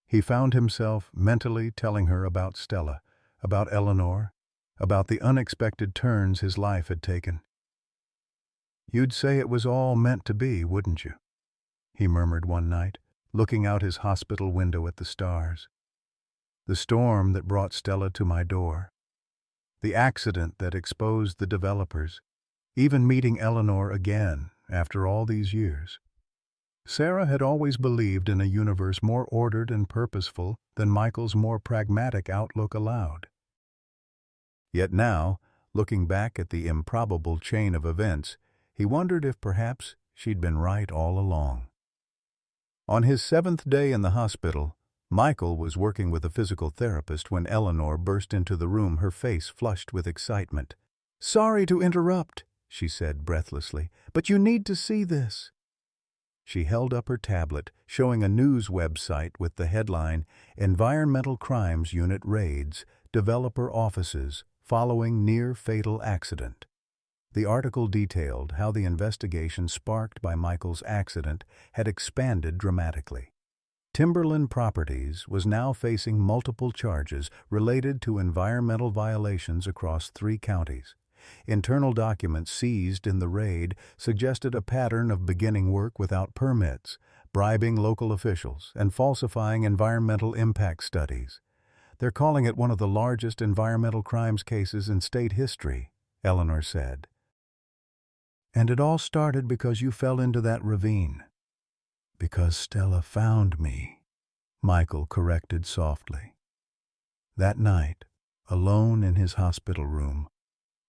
he found himself mentally telling her about Stella, about Eleanor, about the unexpected turns his life had taken. "You'd say it was all meant to be, wouldn't you?" he murmured one night, looking out his hospital window at the stars. "The storm that brought Stella to my door. The accident that exposed the developers. Even meeting Eleanor again after all these years." Sarah had always believed in a universe more ordered and purposeful than Michael's more pragmatic outlook allowed. Yet now, looking back at the improbable chain of events, he wondered if perhaps she'd been right all along. On his 7th day in the hospital, Michael was working with a physical therapist when Eleanor burst into the room, her face flushed with excitement. "Sorry to interrupt," she said breathlessly, "but you need to see this." She held up her tablet, showing a news website with the headline, "Environmental Crimes Unit Raids, Developer Offices, Following Near-Fatal Accident." The article detailed how the investigation sparked by Michael's accident had expanded dramatically. Timberland Properties was now facing multiple charges related to environmental violations across 3 counties. Internal documents seized in the raid suggested a pattern of beginning work without permits, bribing local officials, and falsifying environmental impact studies. "They're calling it one of the largest environmental crimes cases in state history," Eleanor said. "And it all started because you fell into that ravine." "Because Stella found me," Michael corrected softly. That night, alone in his hospital room,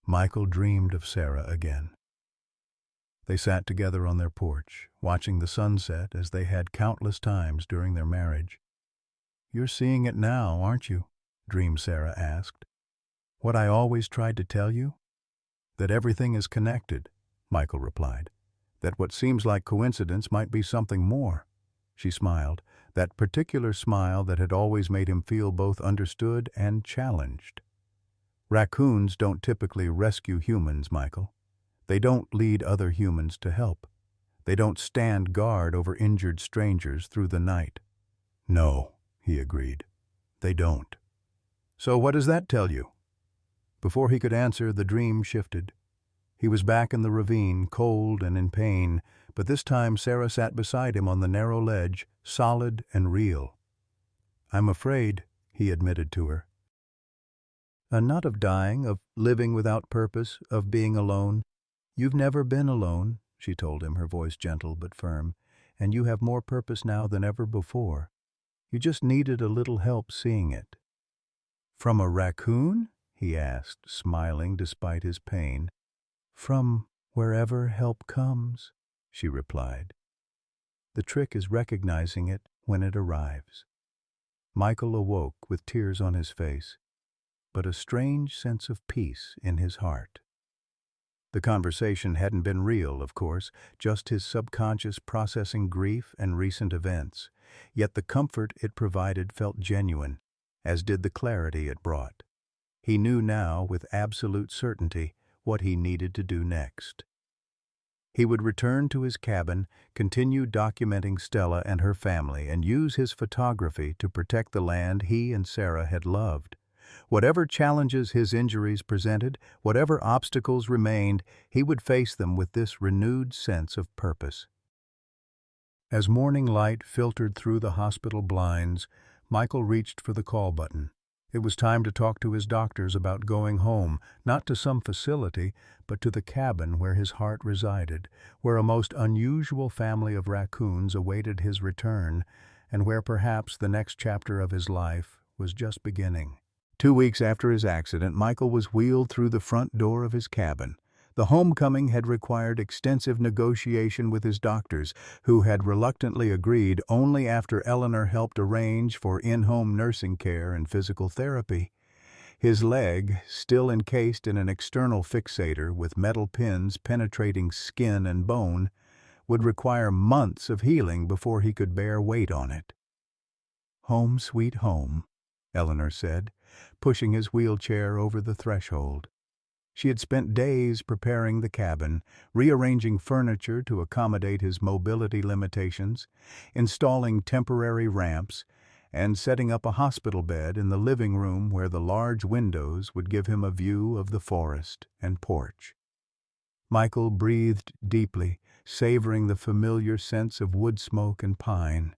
Michael dreamed of Sarah again. They sat together on their porch, watching the sunset as they had countless times during their marriage. "You're seeing it now, aren't you?" dreamed Sarah asked. "What I always tried to tell you?" "That everything is connected," Michael replied. "That what seems like coincidence might be something more." She smiled, that particular smile that had always made him feel both understood and challenged. "Raccoons don't typically rescue humans, Michael. They don't lead other humans to help. They don't stand guard over injured strangers through the night." "No," he agreed. "They don't." "So what does that tell you?" Before he could answer, the dream shifted. He was back in the ravine, cold and in pain, but this time Sarah sat beside him on the narrow ledge, solid and real. "I'm afraid," he admitted to her, Not of dying, of living without purpose, of being alone. You've never been alone, she told him, her voice gentle but firm, and you have more purpose now than ever before. You just needed a little help seeing it. From a raccoon? He asked, smiling despite his pain. From wherever help comes, she replied. The trick is recognizing it when it arrives. Michael awoke with tears on his face, but a strange sense of peace in his heart. The conversation hadn't been real, of course, just his subconscious processing grief and recent events, yet the comfort it provided felt genuine, as did the clarity it brought. He knew now with absolute certainty what he needed to do next. He would return to his cabin, continue documenting Stella and her family, and use his photography to protect the land he and Sarah had loved. Whatever challenges his injuries presented, whatever obstacles remained, he would face them with this renewed sense of purpose. As morning light filtered through the hospital blinds, Michael reached for the call button. It was time to talk to his doctors about going home, not to some facility, but to the cabin where his heart resided, where a most unusual family of raccoons awaited his return, and where perhaps the next chapter of his life was just beginning. 2 weeks after his accident, Michael was wheeled through the front door of his cabin. The homecoming had required extensive negotiation with his doctors, who had reluctantly agreed only after Eleanor helped arrange for in-home nursing care and physical therapy. His leg, still encased in an external fixator with metal pins penetrating skin and bone, would require months of healing before he could bear weight on it. "Home, sweet home," Eleanor said, pushing his wheelchair over the threshold. She had spent days preparing the cabin, rearranging furniture to accommodate his mobility limitations, installing temporary ramps, and setting up a hospital bed in the living room where the large windows would give him a view of the forest and porch. Michael breathed deeply, savoring the familiar sense of wood smoke and pine.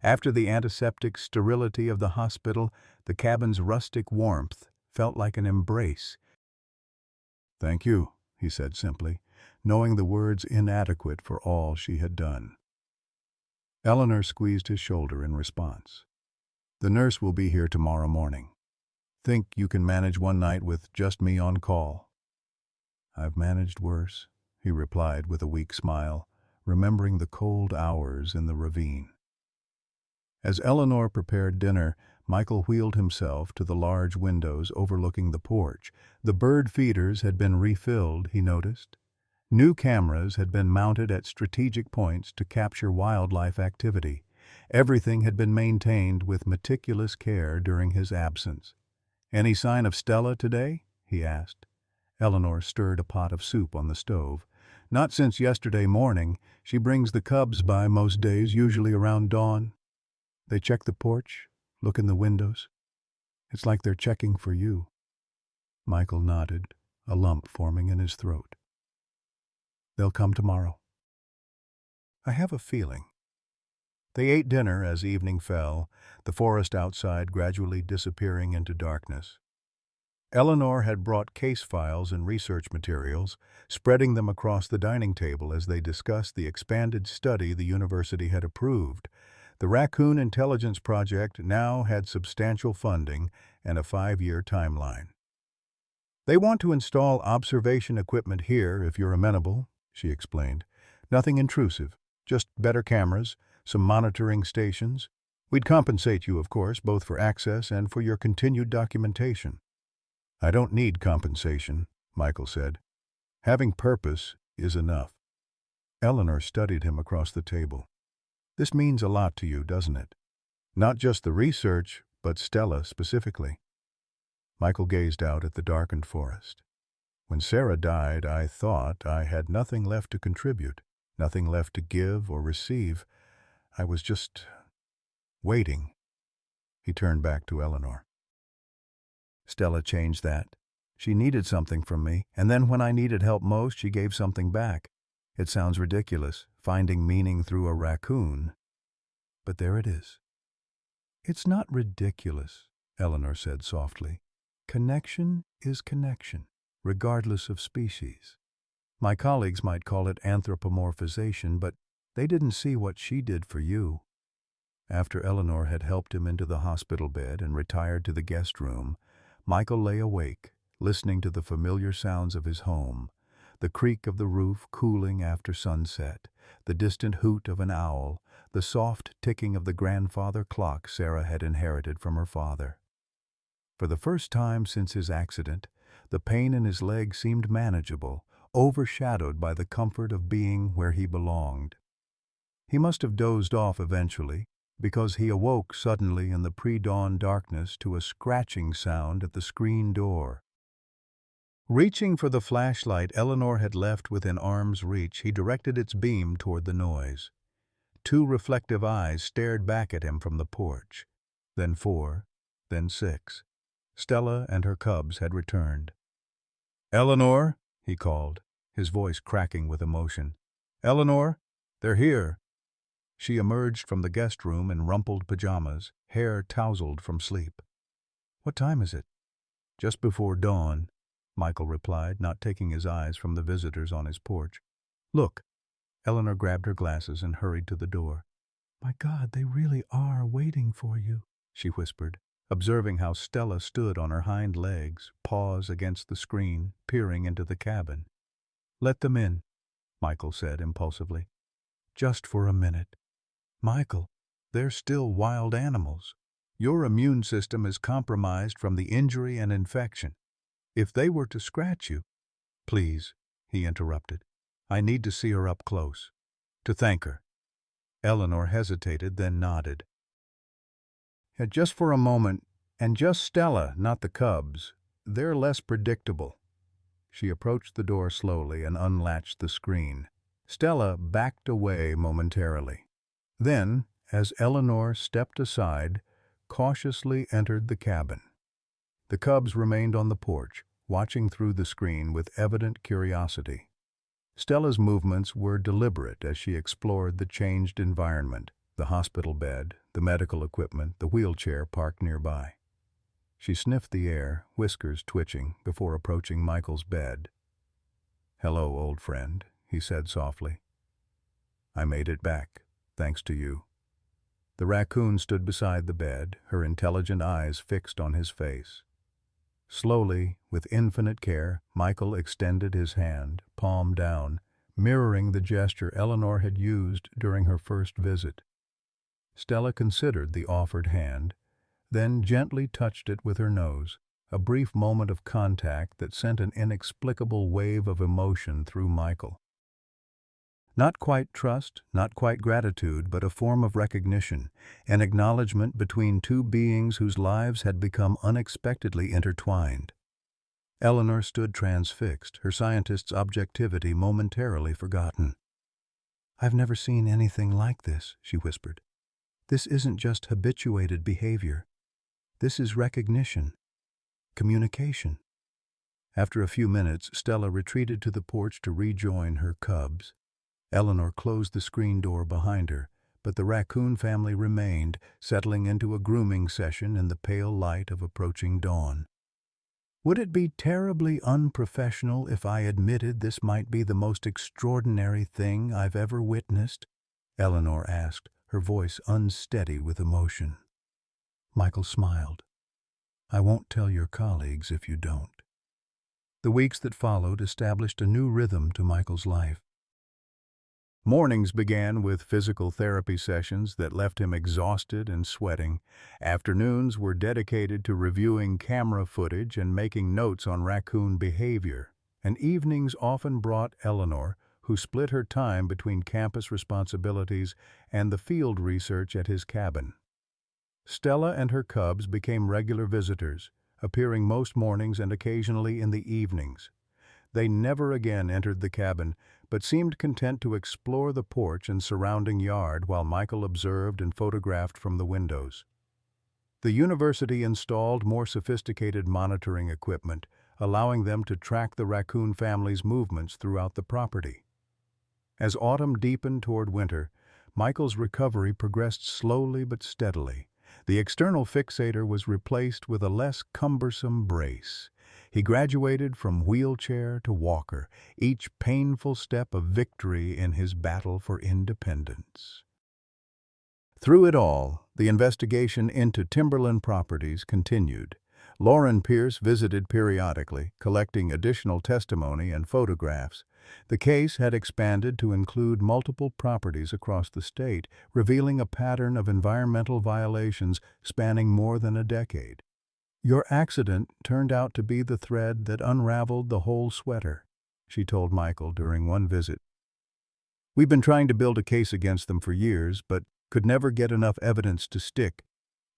After the antiseptic sterility of the hospital, the cabin's rustic warmth felt like an embrace. "Thank you," he said simply, knowing the words inadequate for all she had done. Eleanor squeezed his shoulder in response. "The nurse will be here tomorrow morning. Think you can manage one night with just me on call?" "I've managed worse," he replied with a weak smile, remembering the cold hours in the ravine. As Eleanor prepared dinner, Michael wheeled himself to the large windows overlooking the porch. The bird feeders had been refilled, he noticed. New cameras had been mounted at strategic points to capture wildlife activity. Everything had been maintained with meticulous care during his absence. "Any sign of Stella today?" he asked. Eleanor stirred a pot of soup on the stove. "Not since yesterday morning. She brings the cubs by most days, usually around dawn. They check the porch, look in the windows. It's like they're checking for you." Michael nodded, a lump forming in his throat. "They'll come tomorrow." "I have a feeling." They ate dinner as evening fell, the forest outside gradually disappearing into darkness. Eleanor had brought case files and research materials, spreading them across the dining table as they discussed the expanded study the university had approved. The Raccoon Intelligence Project now had substantial funding and a 5-year timeline. "They want to install observation equipment here if you're amenable," she explained. "Nothing intrusive, just better cameras, some monitoring stations. We'd compensate you, of course, both for access and for your continued documentation." "I don't need compensation," Michael said. "Having purpose is enough." Eleanor studied him across the table. "This means a lot to you, doesn't it? Not just the research, but Stella specifically." Michael gazed out at the darkened forest. "When Sarah died, I thought I had nothing left to contribute, nothing left to give or receive. I was just waiting." He turned back to Eleanor. "Stella changed that. She needed something from me, and then when I needed help most, she gave something back. It sounds ridiculous, finding meaning through a raccoon, but there it is." "It's not ridiculous," Eleanor said softly. Connection is connection, regardless of species. My colleagues might call it anthropomorphization, but they didn't see what she did for you. After Eleanor had helped him into the hospital bed and retired to the guest room, Michael lay awake, listening to the familiar sounds of his home, the creak of the roof cooling after sunset, the distant hoot of an owl, the soft ticking of the grandfather clock Sarah had inherited from her father. For the first time since his accident, the pain in his leg seemed manageable, overshadowed by the comfort of being where he belonged. He must have dozed off eventually, because he awoke suddenly in the pre-dawn darkness to a scratching sound at the screen door. Reaching for the flashlight Eleanor had left within arm's reach, he directed its beam toward the noise. 2 reflective eyes stared back at him from the porch. Then 4, then 6. Stella and her cubs had returned. "Eleanor," he called, his voice cracking with emotion. "Eleanor, they're here." She emerged from the guest room in rumpled pajamas, hair tousled from sleep. "What time is it?" "Just before dawn," Michael replied, not taking his eyes from the visitors on his porch. "Look." Eleanor grabbed her glasses and hurried to the door. "My God, they really are waiting for you," she whispered, observing how Stella stood on her hind legs, paws against the screen, peering into the cabin. "Let them in," Michael said impulsively. "Just for a minute." "Michael, they're still wild animals. Your immune system is compromised from the injury and infection. If they were to scratch you—" "Please," he interrupted. "I need to see her up close. To thank her." Eleanor hesitated, then nodded. "Just for a moment, and just Stella, not the cubs. They're less predictable." She approached the door slowly and unlatched the screen. Stella backed away momentarily. Then, as Eleanor stepped aside, cautiously entered the cabin. The cubs remained on the porch, watching through the screen with evident curiosity. Stella's movements were deliberate as she explored the changed environment, the hospital bed, the medical equipment, the wheelchair parked nearby. She sniffed the air, whiskers twitching, before approaching Michael's bed. "Hello, old friend," he said softly. "I made it back, thanks to you." The raccoon stood beside the bed, her intelligent eyes fixed on his face. Slowly, with infinite care, Michael extended his hand, palm down, mirroring the gesture Eleanor had used during her first visit. Stella considered the offered hand, then gently touched it with her nose, a brief moment of contact that sent an inexplicable wave of emotion through Michael. Not quite trust, not quite gratitude, but a form of recognition, an acknowledgement between 2 beings whose lives had become unexpectedly intertwined. Eleanor stood transfixed, her scientist's objectivity momentarily forgotten. "I've never seen anything like this," she whispered. "This isn't just habituated behavior. This is recognition, communication." After a few minutes, Stella retreated to the porch to rejoin her cubs. Eleanor closed the screen door behind her, but the raccoon family remained, settling into a grooming session in the pale light of approaching dawn. "Would it be terribly unprofessional if I admitted this might be the most extraordinary thing I've ever witnessed?" Eleanor asked, her voice unsteady with emotion. Michael smiled. "I won't tell your colleagues if you don't." The weeks that followed established a new rhythm to Michael's life. Mornings began with physical therapy sessions that left him exhausted and sweating. Afternoons were dedicated to reviewing camera footage and making notes on raccoon behavior. And evenings often brought Eleanor, who split her time between campus responsibilities and the field research at his cabin. Stella and her cubs became regular visitors, appearing most mornings and occasionally in the evenings. They never again entered the cabin, but seemed content to explore the porch and surrounding yard while Michael observed and photographed from the windows. The university installed more sophisticated monitoring equipment, allowing them to track the raccoon family's movements throughout the property. As autumn deepened toward winter, Michael's recovery progressed slowly but steadily, The external fixator was replaced with a less cumbersome brace. He graduated from wheelchair to walker, each painful step a victory in his battle for independence. Through it all, the investigation into Timberland properties continued. Lauren Pierce visited periodically, collecting additional testimony and photographs. The case had expanded to include multiple properties across the state, revealing a pattern of environmental violations spanning more than a decade. "Your accident turned out to be the thread that unraveled the whole sweater," she told Michael during one visit. "We've been trying to build a case against them for years, but could never get enough evidence to stick.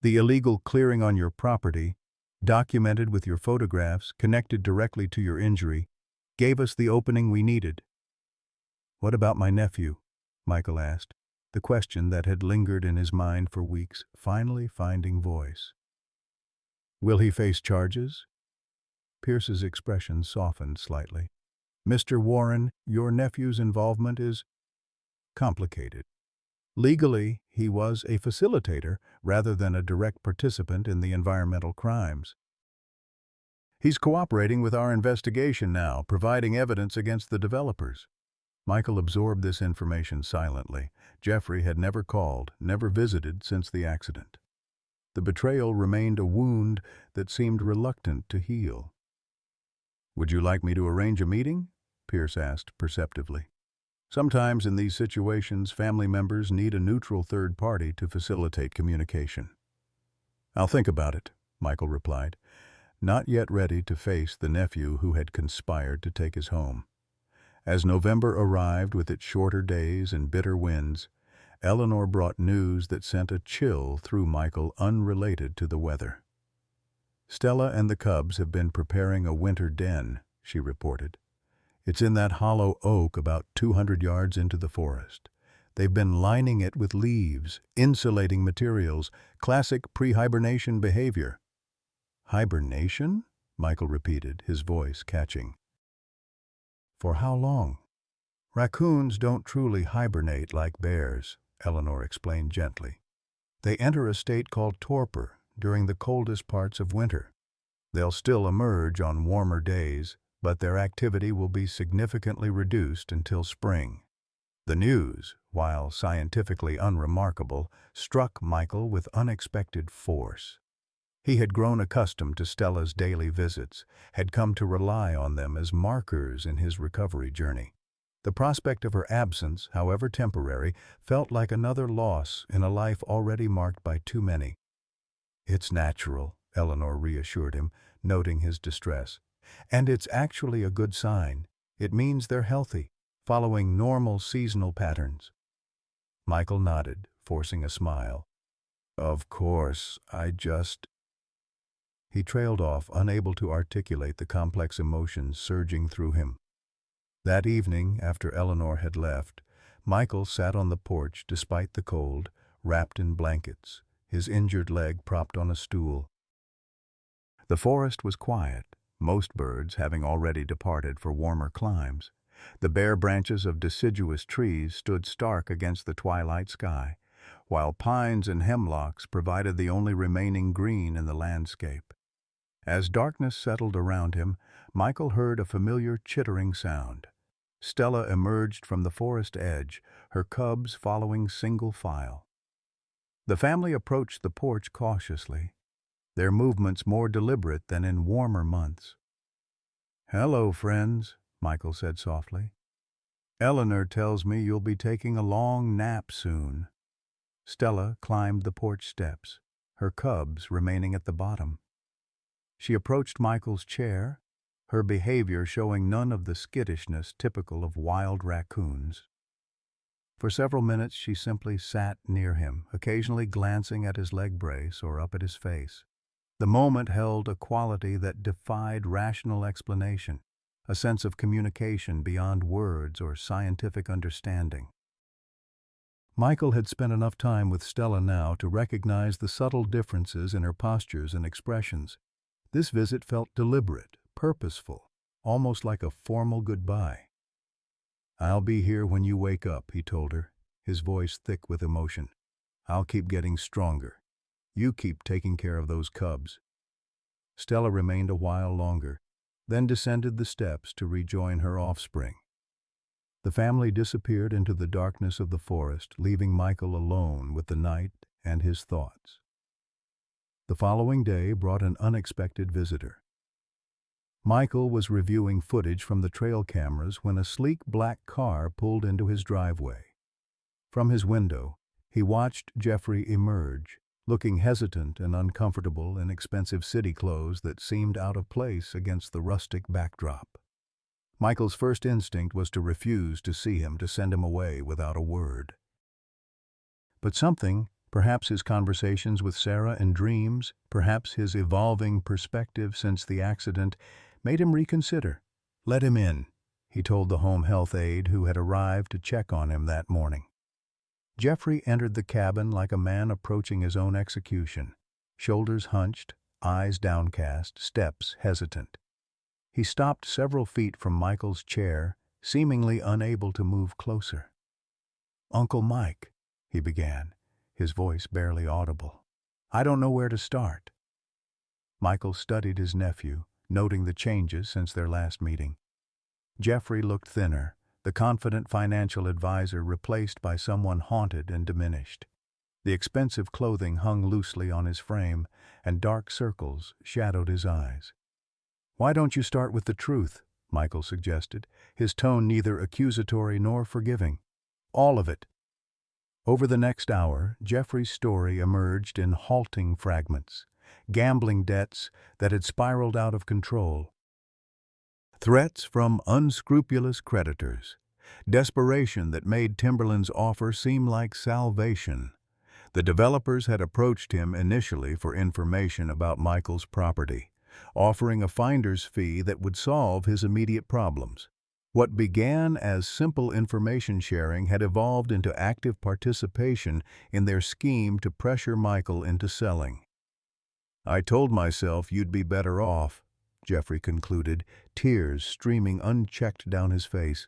The illegal clearing on your property, documented with your photographs, connected directly to your injury, gave us the opening we needed." "What about my nephew?" Michael asked, the question that had lingered in his mind for weeks finally finding voice. "Will he face charges?" Pierce's expression softened slightly. "Mr. Warren, your nephew's involvement is complicated. Legally, he was a facilitator rather than a direct participant in the environmental crimes. He's cooperating with our investigation now, providing evidence against the developers." Michael absorbed this information silently. Jeffrey had never called, never visited since the accident. The betrayal remained a wound that seemed reluctant to heal. "Would you like me to arrange a meeting?" Pierce asked perceptively. Sometimes in these situations, family members need a neutral third party to facilitate communication. "I'll think about it," Michael replied, not yet ready to face the nephew who had conspired to take his home. As November arrived with its shorter days and bitter winds, Eleanor brought news that sent a chill through Michael unrelated to the weather. "Stella and the cubs have been preparing a winter den," she reported. "It's in that hollow oak about 200 yards into the forest. They've been lining it with leaves, insulating materials, classic pre-hibernation behavior." "Hibernation?" Michael repeated, his voice catching. "For how long?" "Raccoons don't truly hibernate like bears," Eleanor explained gently. "They enter a state called torpor during the coldest parts of winter. They'll still emerge on warmer days, but their activity will be significantly reduced until spring." The news, while scientifically unremarkable, struck Michael with unexpected force. He had grown accustomed to Stella's daily visits, had come to rely on them as markers in his recovery journey. The prospect of her absence, however temporary, felt like another loss in a life already marked by too many. "It's natural," Eleanor reassured him, noting his distress. "And it's actually a good sign. It means they're healthy, following normal seasonal patterns." Michael nodded, forcing a smile. "Of course, He trailed off, unable to articulate the complex emotions surging through him. That evening, after Eleanor had left, Michael sat on the porch despite the cold, wrapped in blankets, his injured leg propped on a stool. The forest was quiet, most birds having already departed for warmer climes. The bare branches of deciduous trees stood stark against the twilight sky, while pines and hemlocks provided the only remaining green in the landscape. As darkness settled around him, Michael heard a familiar chittering sound. Stella emerged from the forest edge, her cubs following single file. The family approached the porch cautiously, their movements more deliberate than in warmer months. "Hello, friends," Michael said softly. "Eleanor tells me you'll be taking a long nap soon." Stella climbed the porch steps, her cubs remaining at the bottom. She approached Michael's chair, her behavior showing none of the skittishness typical of wild raccoons. For several minutes she simply sat near him, occasionally glancing at his leg brace or up at his face. The moment held a quality that defied rational explanation, a sense of communication beyond words or scientific understanding. Michael had spent enough time with Stella now to recognize the subtle differences in her postures and expressions. This visit felt deliberate, purposeful, almost like a formal goodbye. "I'll be here when you wake up," he told her, his voice thick with emotion. "I'll keep getting stronger. You keep taking care of those cubs." Stella remained a while longer, then descended the steps to rejoin her offspring. The family disappeared into the darkness of the forest, leaving Michael alone with the night and his thoughts. The following day brought an unexpected visitor. Michael was reviewing footage from the trail cameras when a sleek black car pulled into his driveway. From his window, he watched Jeffrey emerge, looking hesitant and uncomfortable in expensive city clothes that seemed out of place against the rustic backdrop. Michael's first instinct was to refuse to see him, to send him away without a word. But something, perhaps his conversations with Sarah and dreams, perhaps his evolving perspective since the accident, made him reconsider. "Let him in," he told the home health aide who had arrived to check on him that morning. Jeffrey entered the cabin like a man approaching his own execution, shoulders hunched, eyes downcast, steps hesitant. He stopped several feet from Michael's chair, seemingly unable to move closer. "Uncle Mike," he began, his voice barely audible. "I don't know where to start." Michael studied his nephew, noting the changes since their last meeting. Jeffrey looked thinner, the confident financial advisor replaced by someone haunted and diminished. The expensive clothing hung loosely on his frame, and dark circles shadowed his eyes. "Why don't you start with the truth?" Michael suggested, his tone neither accusatory nor forgiving. "All of it." Over the next hour, Jeffrey's story emerged in halting fragments, gambling debts that had spiraled out of control, threats from unscrupulous creditors, desperation that made Timberland's offer seem like salvation. The developers had approached him initially for information about Michael's property, offering a finder's fee that would solve his immediate problems. What began as simple information sharing had evolved into active participation in their scheme to pressure Michael into selling. "I told myself you'd be better off," Jeffrey concluded, tears streaming unchecked down his face,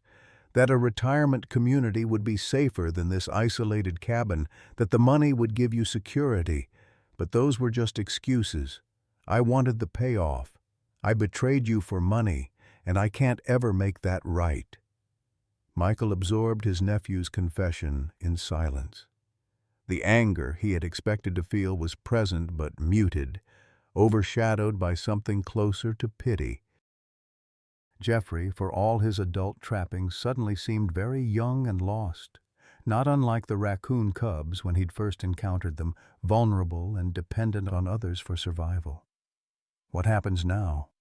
"that a retirement community would be safer than this isolated cabin, that the money would give you security. But those were just excuses. I wanted the payoff. I betrayed you for money, and I can't ever make that right." Michael absorbed his nephew's confession in silence. The anger he had expected to feel was present but muted, overshadowed by something closer to pity. Jeffrey, for all his adult trappings, suddenly seemed very young and lost, not unlike the raccoon cubs when he'd first encountered them, vulnerable and dependent on others for survival. "What happens now?"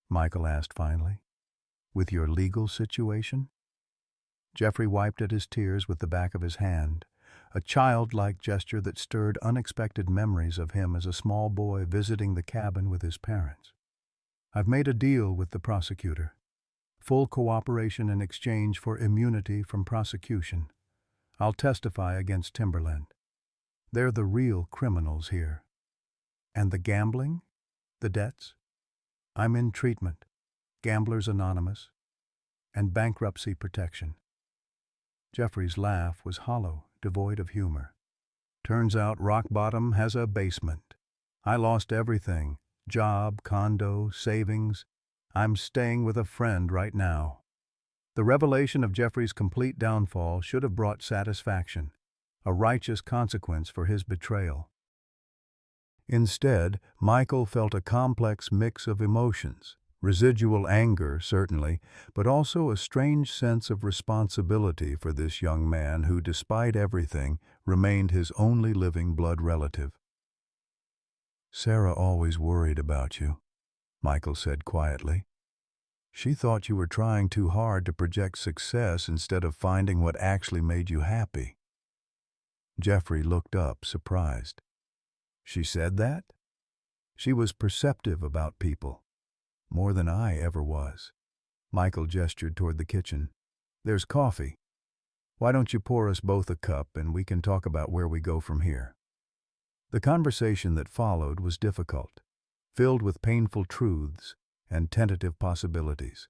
Michael asked finally. "With your legal situation?" Jeffrey wiped at his tears with the back of his hand, a childlike gesture that stirred unexpected memories of him as a small boy visiting the cabin with his parents. "I've made a deal with the prosecutor. Full cooperation in exchange for immunity from prosecution. I'll testify against Timberland. They're the real criminals here." "And the gambling? The debts?" "I'm in treatment, Gamblers Anonymous, and bankruptcy protection." Jeffrey's laugh was hollow, devoid of humor. "Turns out rock bottom has a basement. I lost everything, job, condo, savings. I'm staying with a friend right now." The revelation of Jeffrey's complete downfall should have brought satisfaction, a righteous consequence for his betrayal. Instead, Michael felt a complex mix of emotions, residual anger, certainly, but also a strange sense of responsibility for this young man who, despite everything, remained his only living blood relative. "Sarah always worried about you," Michael said quietly. "She thought you were trying too hard to project success instead of finding what actually made you happy." Jeffrey looked up, surprised. "She said that?" "She was perceptive about people. More than I ever was." Michael gestured toward the kitchen. "There's coffee. Why don't you pour us both a cup and we can talk about where we go from here?" The conversation that followed was difficult, filled with painful truths and tentative possibilities.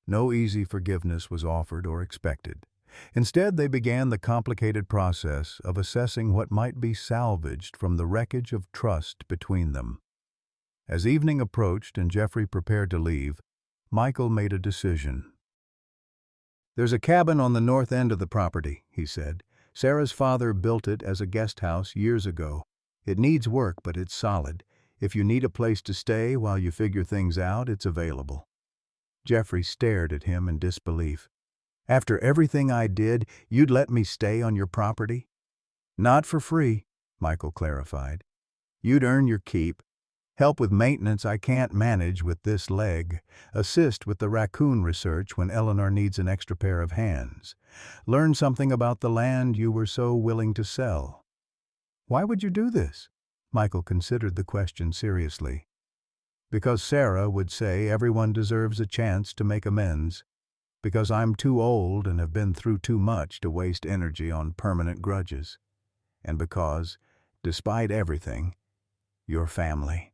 No easy forgiveness was offered or expected. Instead, they began the complicated process of assessing what might be salvaged from the wreckage of trust between them. As evening approached and Jeffrey prepared to leave, Michael made a decision. "There's a cabin on the north end of the property," he said. "Sarah's father built it as a guest house years ago. It needs work, but it's solid. If you need a place to stay while you figure things out, it's available." Jeffrey stared at him in disbelief. "After everything I did, you'd let me stay on your property?" "Not for free," Michael clarified. "You'd earn your keep. Help with maintenance I can't manage with this leg. Assist with the Raccoon research when Eleanor needs an extra pair of hands. Learn something about the land you were so willing to sell." "Why would you do this?" Michael considered the question seriously. "Because Sarah would say everyone deserves a chance to make amends. Because I'm too old and have been through too much to waste energy on permanent grudges. And because, despite everything, you're family."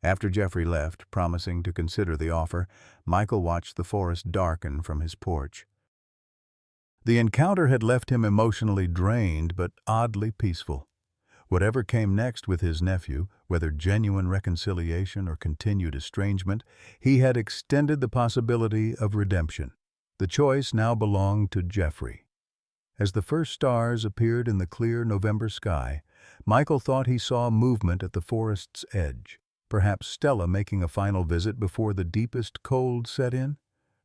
After Jeffrey left, promising to consider the offer, Michael watched the forest darken from his porch. The encounter had left him emotionally drained but oddly peaceful. Whatever came next with his nephew, whether genuine reconciliation or continued estrangement, he had extended the possibility of redemption. The choice now belonged to Jeffrey. As the first stars appeared in the clear November sky, Michael thought he saw movement at the forest's edge. Perhaps Stella making a final visit before the deepest cold set in?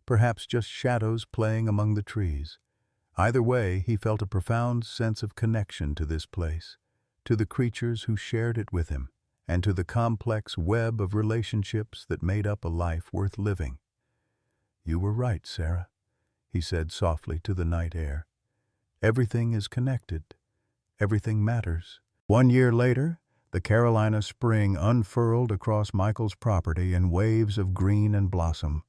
Perhaps just shadows playing among the trees. Either way, he felt a profound sense of connection to this place, to the creatures who shared it with him, and to the complex web of relationships that made up a life worth living. "You were right, Sarah," he said softly to the night air. "Everything is connected. Everything matters." 1 year later, the Carolina spring unfurled across Michael's property in waves of green and blossom.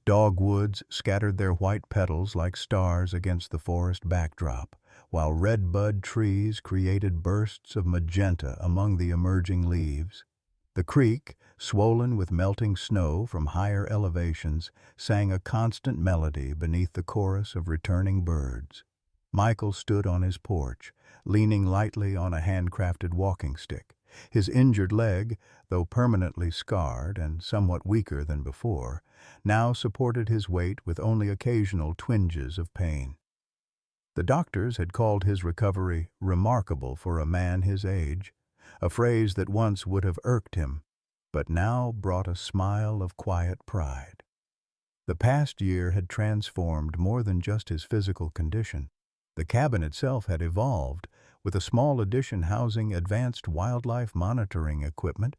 Dogwoods scattered their white petals like stars against the forest backdrop, while redbud trees created bursts of magenta among the emerging leaves. The creek, swollen with melting snow from higher elevations, sang a constant melody beneath the chorus of returning birds. Michael stood on his porch, leaning lightly on a handcrafted walking stick. His injured leg, though permanently scarred and somewhat weaker than before, now supported his weight with only occasional twinges of pain. The doctors had called his recovery remarkable for a man his age, a phrase that once would have irked him, but now brought a smile of quiet pride. The past year had transformed more than just his physical condition. The cabin itself had evolved, with a small addition housing advanced wildlife monitoring equipment.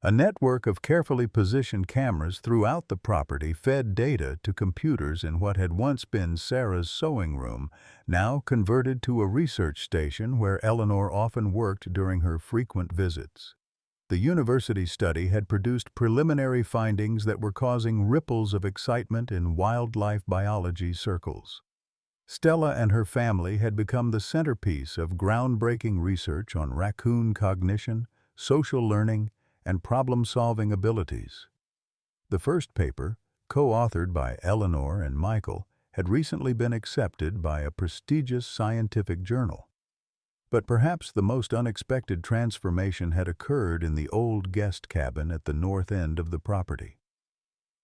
A network of carefully positioned cameras throughout the property fed data to computers in what had once been Sarah's sewing room, now converted to a research station where Eleanor often worked during her frequent visits. The university study had produced preliminary findings that were causing ripples of excitement in wildlife biology circles. Stella and her family had become the centerpiece of groundbreaking research on raccoon cognition, social learning, and problem-solving abilities. The first paper, co-authored by Eleanor and Michael, had recently been accepted by a prestigious scientific journal. But perhaps the most unexpected transformation had occurred in the old guest cabin at the north end of the property.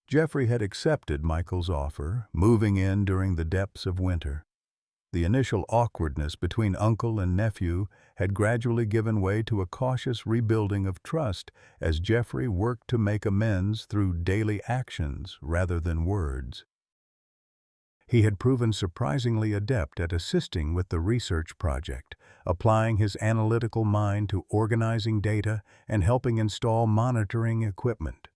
Jeffrey had accepted Michael's offer, moving in during the depths of winter. The initial awkwardness between uncle and nephew had gradually given way to a cautious rebuilding of trust as Jeffrey worked to make amends through daily actions rather than words. He had proven surprisingly adept at assisting with the research project, applying his analytical mind to organizing data and helping install monitoring equipment.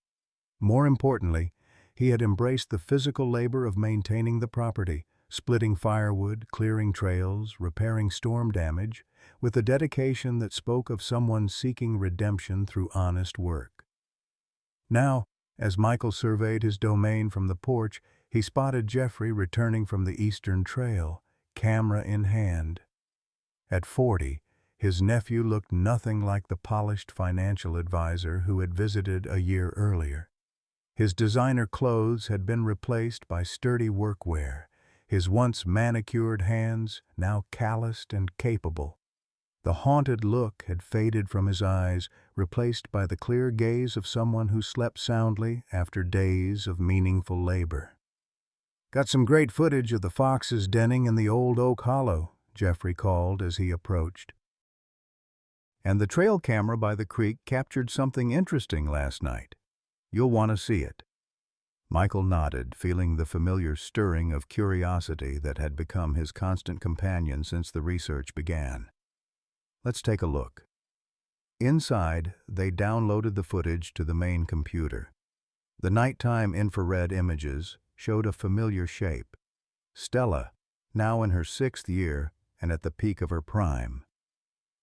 More importantly, he had embraced the physical labor of maintaining the property, splitting firewood, clearing trails, repairing storm damage, with a dedication that spoke of someone seeking redemption through honest work. Now, as Michael surveyed his domain from the porch, he spotted Jeffrey returning from the Eastern Trail, camera in hand. At 40, his nephew looked nothing like the polished financial advisor who had visited a year earlier. His designer clothes had been replaced by sturdy workwear, his once manicured hands now calloused and capable. The haunted look had faded from his eyes, replaced by the clear gaze of someone who slept soundly after days of meaningful labor. "Got some great footage of the foxes denning in the old oak hollow," Jeffrey called as he approached. "And the trail camera by the creek captured something interesting last night. You'll want to see it." Michael nodded, feeling the familiar stirring of curiosity that had become his constant companion since the research began. "Let's take a look." Inside, they downloaded the footage to the main computer. The nighttime infrared images showed a familiar shape. Stella, now in her 6th year and at the peak of her prime.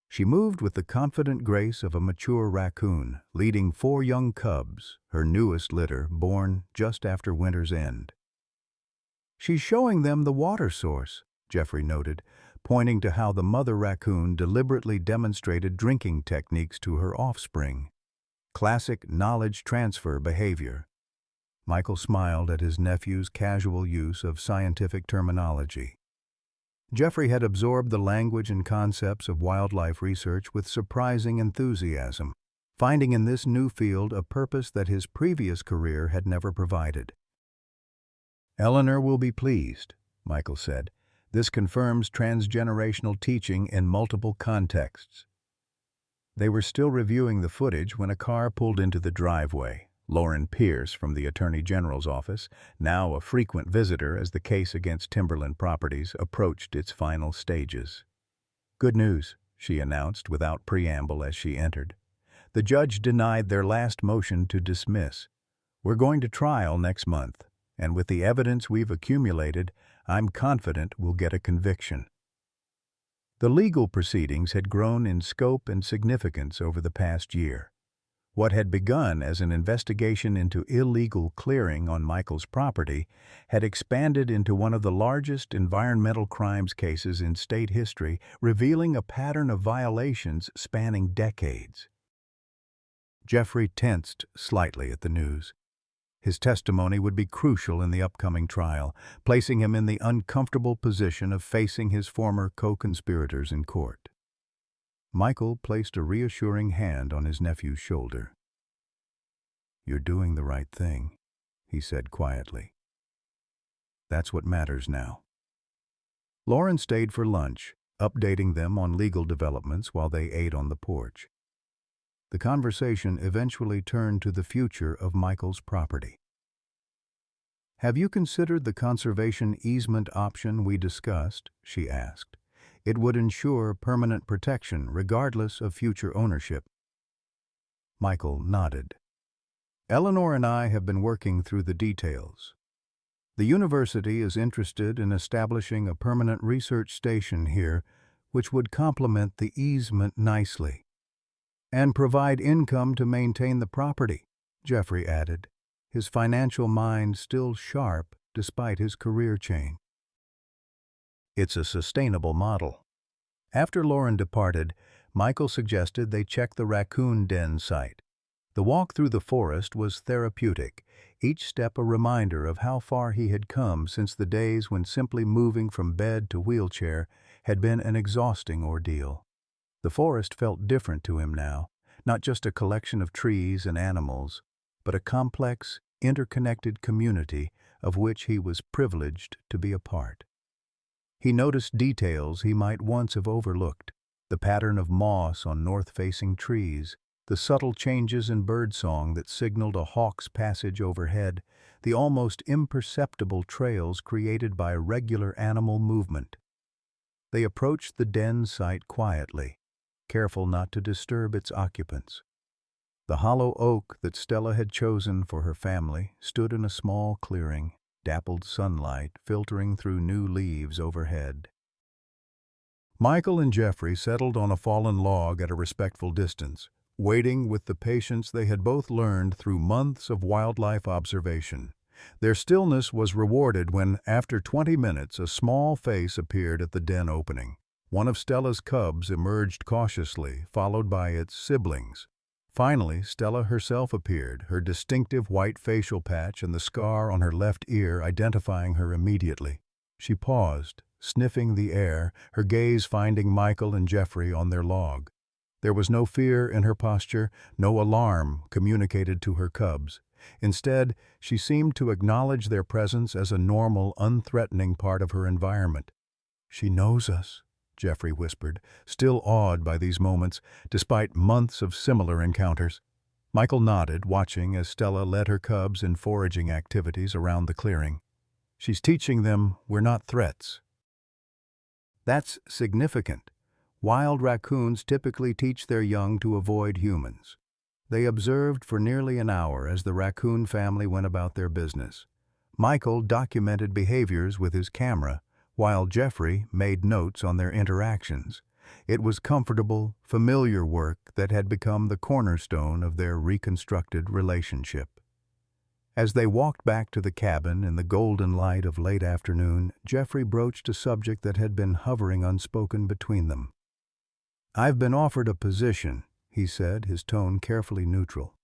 She moved with the confident grace of a mature raccoon, leading 4 young cubs, her newest litter, born just after winter's end. "She's showing them the water source," Jeffrey noted, pointing to how the mother raccoon deliberately demonstrated drinking techniques to her offspring. Classic knowledge transfer behavior. Michael smiled at his nephew's casual use of scientific terminology. Jeffrey had absorbed the language and concepts of wildlife research with surprising enthusiasm, finding in this new field a purpose that his previous career had never provided. "Eleanor will be pleased," Michael said. "This confirms transgenerational teaching in multiple contexts." They were still reviewing the footage when a car pulled into the driveway. Lauren Pierce from the Attorney General's office, now a frequent visitor as the case against Timberland Properties approached its final stages. "Good news," she announced without preamble as she entered. "The judge denied their last motion to dismiss. We're going to trial next month, and with the evidence we've accumulated, I'm confident we'll get a conviction." The legal proceedings had grown in scope and significance over the past year. What had begun as an investigation into illegal clearing on Michael's property had expanded into one of the largest environmental crimes cases in state history, revealing a pattern of violations spanning decades. Jeffrey tensed slightly at the news. His testimony would be crucial in the upcoming trial, placing him in the uncomfortable position of facing his former co-conspirators in court. Michael placed a reassuring hand on his nephew's shoulder. "You're doing the right thing," he said quietly. "That's what matters now." Lauren stayed for lunch, updating them on legal developments while they ate on the porch. The conversation eventually turned to the future of Michael's property. "Have you considered the conservation easement option we discussed?" she asked. "It would ensure permanent protection regardless of future ownership." Michael nodded. "Eleanor and I have been working through the details. The university is interested in establishing a permanent research station here, which would complement the easement nicely. And provide income to maintain the property," Jeffrey added, his financial mind still sharp despite his career change. "It's a sustainable model." After Lauren departed, Michael suggested they check the raccoon den site. The walk through the forest was therapeutic, each step a reminder of how far he had come since the days when simply moving from bed to wheelchair had been an exhausting ordeal. The forest felt different to him now, not just a collection of trees and animals, but a complex, interconnected community of which he was privileged to be a part. He noticed details he might once have overlooked: the pattern of moss on north-facing trees, the subtle changes in birdsong that signaled a hawk's passage overhead, the almost imperceptible trails created by regular animal movement. They approached the den site quietly, careful not to disturb its occupants. The hollow oak that Stella had chosen for her family stood in a small clearing, dappled sunlight filtering through new leaves overhead. Michael and Jeffrey settled on a fallen log at a respectful distance, waiting with the patience they had both learned through months of wildlife observation. Their stillness was rewarded when, after 20 minutes, a small face appeared at the den opening. One of Stella's cubs emerged cautiously, followed by its siblings. Finally, Stella herself appeared, her distinctive white facial patch and the scar on her left ear identifying her immediately. She paused, sniffing the air, her gaze finding Michael and Jeffrey on their log. There was no fear in her posture, no alarm communicated to her cubs. Instead, she seemed to acknowledge their presence as a normal, unthreatening part of her environment. "She knows us," Jeffrey whispered, still awed by these moments, despite months of similar encounters. Michael nodded, watching as Stella led her cubs in foraging activities around the clearing. "She's teaching them we're not threats." That's significant. Wild raccoons typically teach their young to avoid humans. They observed for nearly an hour as the raccoon family went about their business. Michael documented behaviors with his camera, while Jeffrey made notes on their interactions. It was comfortable, familiar work that had become the cornerstone of their reconstructed relationship. As they walked back to the cabin in the golden light of late afternoon, Jeffrey broached a subject that had been hovering unspoken between them. "I've been offered a position," he said, his tone carefully neutral.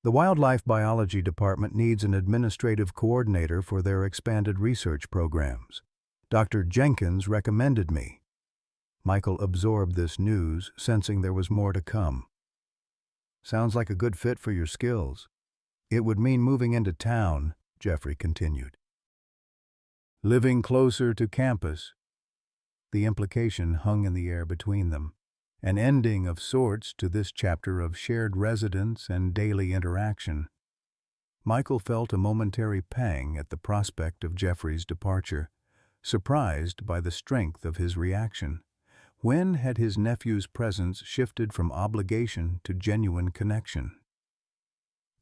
"The Wildlife Biology Department needs an administrative coordinator for their expanded research programs. Dr. Jenkins recommended me." Michael absorbed this news, sensing there was more to come. "Sounds like a good fit for your skills." "It would mean moving into town," Jeffrey continued. "Living closer to campus." The implication hung in the air between them. An ending of sorts to this chapter of shared residence and daily interaction. Michael felt a momentary pang at the prospect of Jeffrey's departure, surprised by the strength of his reaction. When had his nephew's presence shifted from obligation to genuine connection?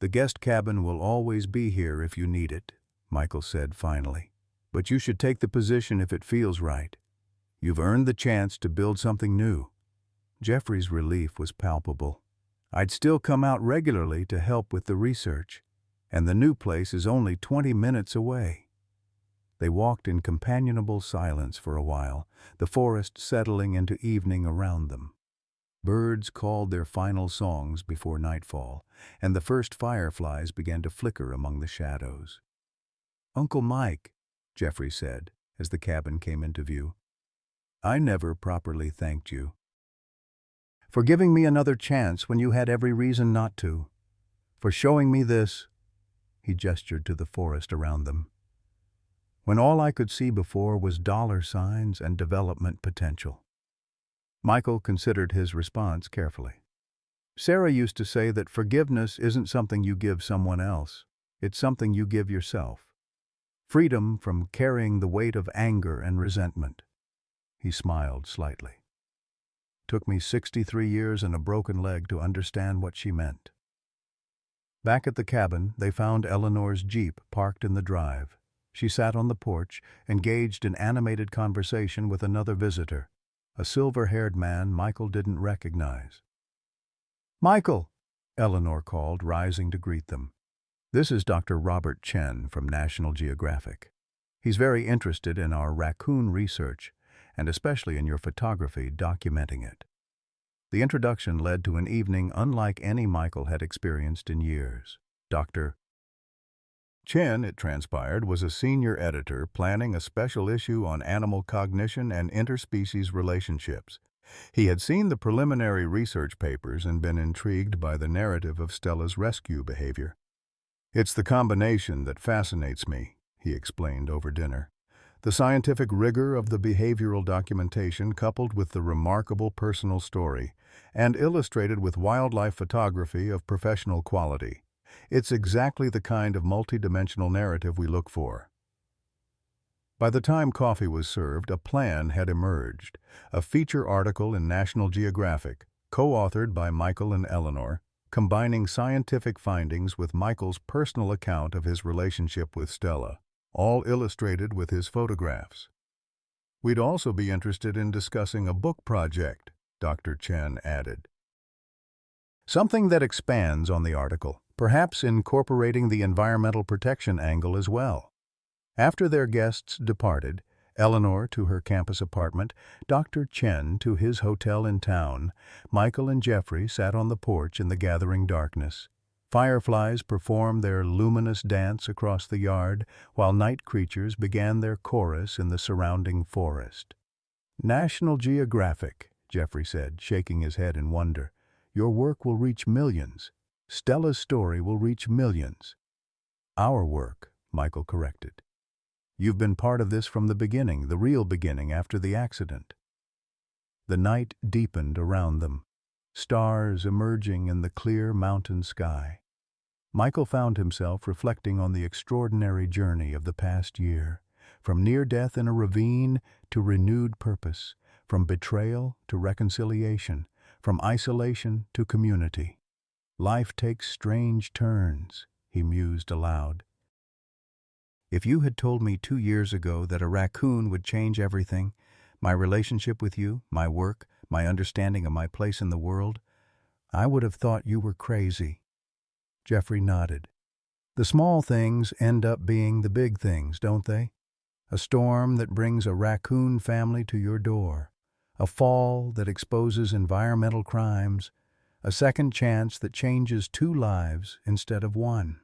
"The guest cabin will always be here if you need it," Michael said finally. "But you should take the position if it feels right. You've earned the chance to build something new." Jeffrey's relief was palpable. "I'd still come out regularly to help with the research, and the new place is only 20 minutes away." They walked in companionable silence for a while, the forest settling into evening around them. Birds called their final songs before nightfall, and the first fireflies began to flicker among the shadows. "Uncle Mike," Jeffrey said, as the cabin came into view, "I never properly thanked you for giving me another chance when you had every reason not to. For showing me this," he gestured to the forest around them, "when all I could see before was dollar signs and development potential." Michael considered his response carefully. "Sarah used to say that forgiveness isn't something you give someone else, it's something you give yourself. Freedom from carrying the weight of anger and resentment." He smiled slightly. "Took me 63 years and a broken leg to understand what she meant." Back at the cabin, they found Eleanor's Jeep parked in the drive. She sat on the porch, engaged in animated conversation with another visitor, a silver-haired man Michael didn't recognize. "Michael," Eleanor called, rising to greet them. "This is Dr. Robert Chen from National Geographic. He's very interested in our raccoon research, and especially in your photography documenting it." The introduction led to an evening unlike any Michael had experienced in years. Dr. Chen, it transpired, was a senior editor planning a special issue on animal cognition and interspecies relationships. He had seen the preliminary research papers and been intrigued by the narrative of Stella's rescue behavior. "It's the combination that fascinates me," he explained over dinner. "The scientific rigor of the behavioral documentation coupled with the remarkable personal story, and illustrated with wildlife photography of professional quality. It's exactly the kind of multidimensional narrative we look for." By the time coffee was served, a plan had emerged, a feature article in National Geographic, co-authored by Michael and Eleanor, combining scientific findings with Michael's personal account of his relationship with Stella, all illustrated with his photographs. "We'd also be interested in discussing a book project," Dr. Chen added. "Something that expands on the article, perhaps incorporating the environmental protection angle as well." After their guests departed, Eleanor to her campus apartment, Dr. Chen to his hotel in town, Michael and Jeffrey sat on the porch in the gathering darkness. Fireflies performed their luminous dance across the yard, while night creatures began their chorus in the surrounding forest. "National Geographic," Jeffrey said, shaking his head in wonder. "Your work will reach millions. Stella's story will reach millions." "Our work," Michael corrected. "You've been part of this from the beginning, the real beginning after the accident." The night deepened around them, stars emerging in the clear mountain sky. Michael found himself reflecting on the extraordinary journey of the past year, from near death in a ravine to renewed purpose, from betrayal to reconciliation, from isolation to community. "Life takes strange turns," he mused aloud. "If you had told me 2 years ago that a raccoon would change everything, my relationship with you, my work, my understanding of my place in the world, I would have thought you were crazy." Jeffrey nodded. "The small things end up being the big things, don't they? A storm that brings a raccoon family to your door, a fall that exposes environmental crimes, a second chance that changes 2 lives instead of 1.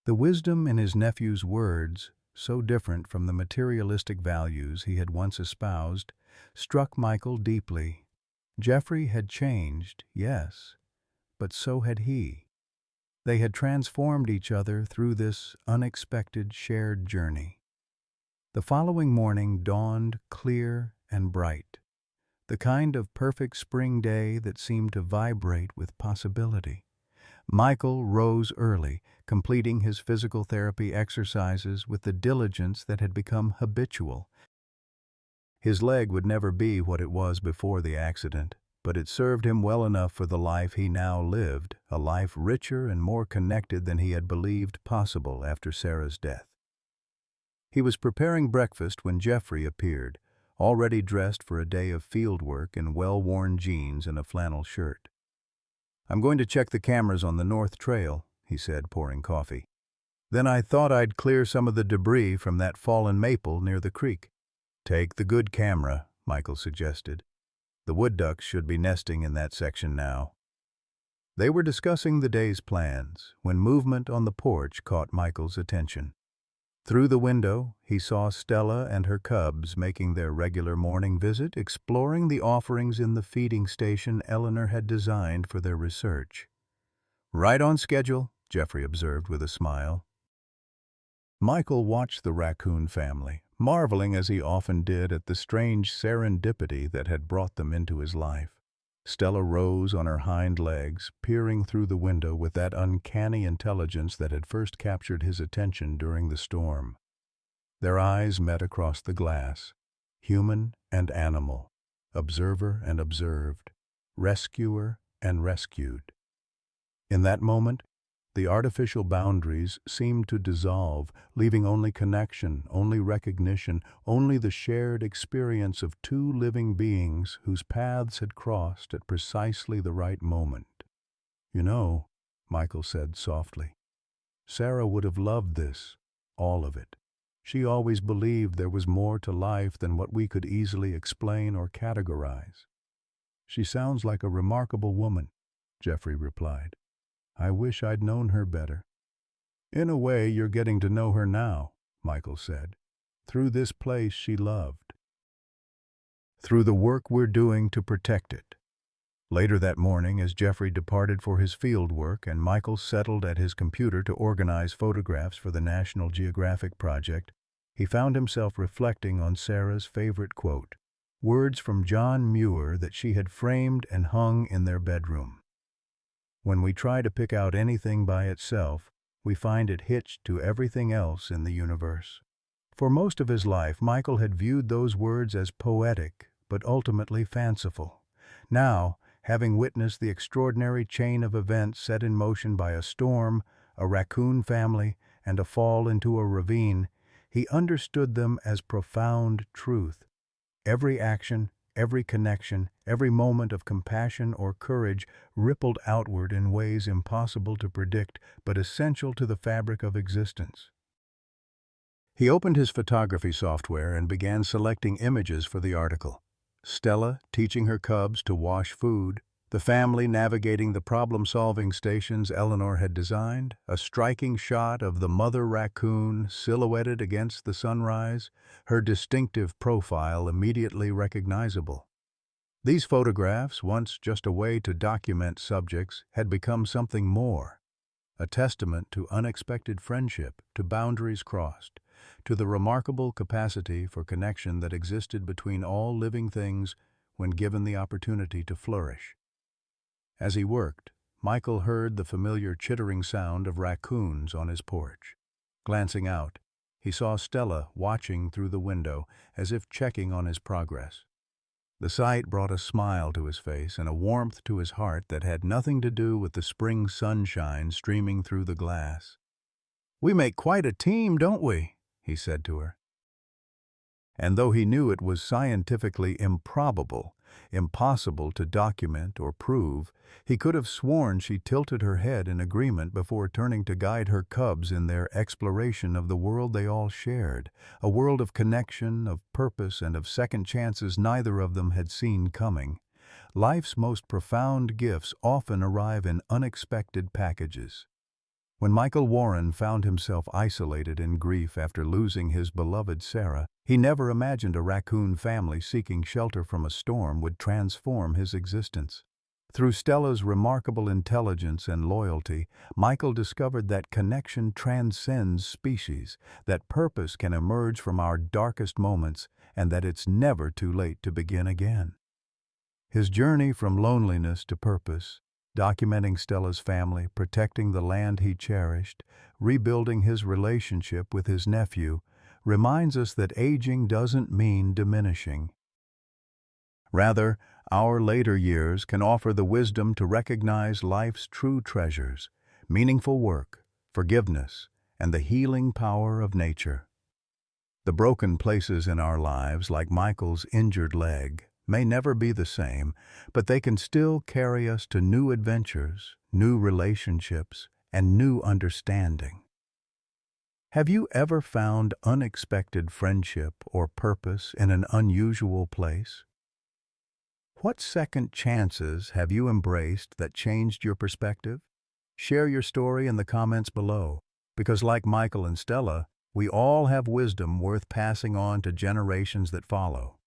The wisdom in his nephew's words, so different from the materialistic values he had once espoused, struck Michael deeply. Jeffrey had changed, yes, but so had he. They had transformed each other through this unexpected shared journey. The following morning dawned clear and bright, the kind of perfect spring day that seemed to vibrate with possibility. Michael rose early, completing his physical therapy exercises with the diligence that had become habitual. His leg would never be what it was before the accident, but it served him well enough for the life he now lived, a life richer and more connected than he had believed possible after Sarah's death. He was preparing breakfast when Jeffrey appeared, already dressed for a day of field work in well-worn jeans and a flannel shirt. "I'm going to check the cameras on the North Trail," he said, pouring coffee. "Then I thought I'd clear some of the debris from that fallen maple near the creek." "Take the good camera," Michael suggested. "The wood ducks should be nesting in that section now." They were discussing the day's plans when movement on the porch caught Michael's attention. Through the window, he saw Stella and her cubs making their regular morning visit, exploring the offerings in the feeding station Eleanor had designed for their research. "Right on schedule," Jeffrey observed with a smile. Michael watched the raccoon family, marveling as he often did at the strange serendipity that had brought them into his life. Stella rose on her hind legs, peering through the window with that uncanny intelligence that had first captured his attention during the storm. Their eyes met across the glass, human and animal, observer and observed, rescuer and rescued. In that moment, the artificial boundaries seemed to dissolve, leaving only connection, only recognition, only the shared experience of 2 living beings whose paths had crossed at precisely the right moment. "You know," Michael said softly, "Sarah would have loved this, all of it. She always believed there was more to life than what we could easily explain or categorize." "She sounds like a remarkable woman," Jeffrey replied. "I wish I'd known her better." "In a way, you're getting to know her now," Michael said. "Through this place she loved. Through the work we're doing to protect it." Later that morning, as Jeffrey departed for his field work and Michael settled at his computer to organize photographs for the National Geographic project, he found himself reflecting on Sarah's favorite quote, words from John Muir that she had framed and hung in their bedroom. "When we try to pick out anything by itself, we find it hitched to everything else in the universe." For most of his life, Michael had viewed those words as poetic, but ultimately fanciful. Now, having witnessed the extraordinary chain of events set in motion by a storm, a raccoon family, and a fall into a ravine, he understood them as profound truth. Every action, every connection, every moment of compassion or courage rippled outward in ways impossible to predict, but essential to the fabric of existence. He opened his photography software and began selecting images for the article. Stella teaching her cubs to wash food, The family navigating the problem-solving stations Eleanor had designed, a striking shot of the mother raccoon silhouetted against the sunrise, her distinctive profile immediately recognizable. These photographs, once just a way to document subjects, had become something more, a testament to unexpected friendship, to boundaries crossed, to the remarkable capacity for connection that existed between all living things when given the opportunity to flourish. As he worked, Michael heard the familiar chittering sound of raccoons on his porch. Glancing out, he saw Stella watching through the window as if checking on his progress. The sight brought a smile to his face and a warmth to his heart that had nothing to do with the spring sunshine streaming through the glass. "We make quite a team, don't we?" he said to her. And though he knew it was scientifically improbable, impossible to document or prove, he could have sworn she tilted her head in agreement before turning to guide her cubs in their exploration of the world they all shared, a world of connection, of purpose, and of second chances neither of them had seen coming. Life's most profound gifts often arrive in unexpected packages. When Michael Warren found himself isolated in grief after losing his beloved Sarah, he never imagined a raccoon family seeking shelter from a storm would transform his existence. Through Stella's remarkable intelligence and loyalty, Michael discovered that connection transcends species, that purpose can emerge from our darkest moments, and that it's never too late to begin again. His journey from loneliness to purpose, documenting Stella's family, protecting the land he cherished, rebuilding his relationship with his nephew, reminds us that aging doesn't mean diminishing. Rather, our later years can offer the wisdom to recognize life's true treasures, meaningful work, forgiveness, and the healing power of nature. The broken places in our lives, like Michael's injured leg, may never be the same, but they can still carry us to new adventures, new relationships, and new understanding. Have you ever found unexpected friendship or purpose in an unusual place? What second chances have you embraced that changed your perspective? Share your story in the comments below, because like Michael and Stella, we all have wisdom worth passing on to generations that follow.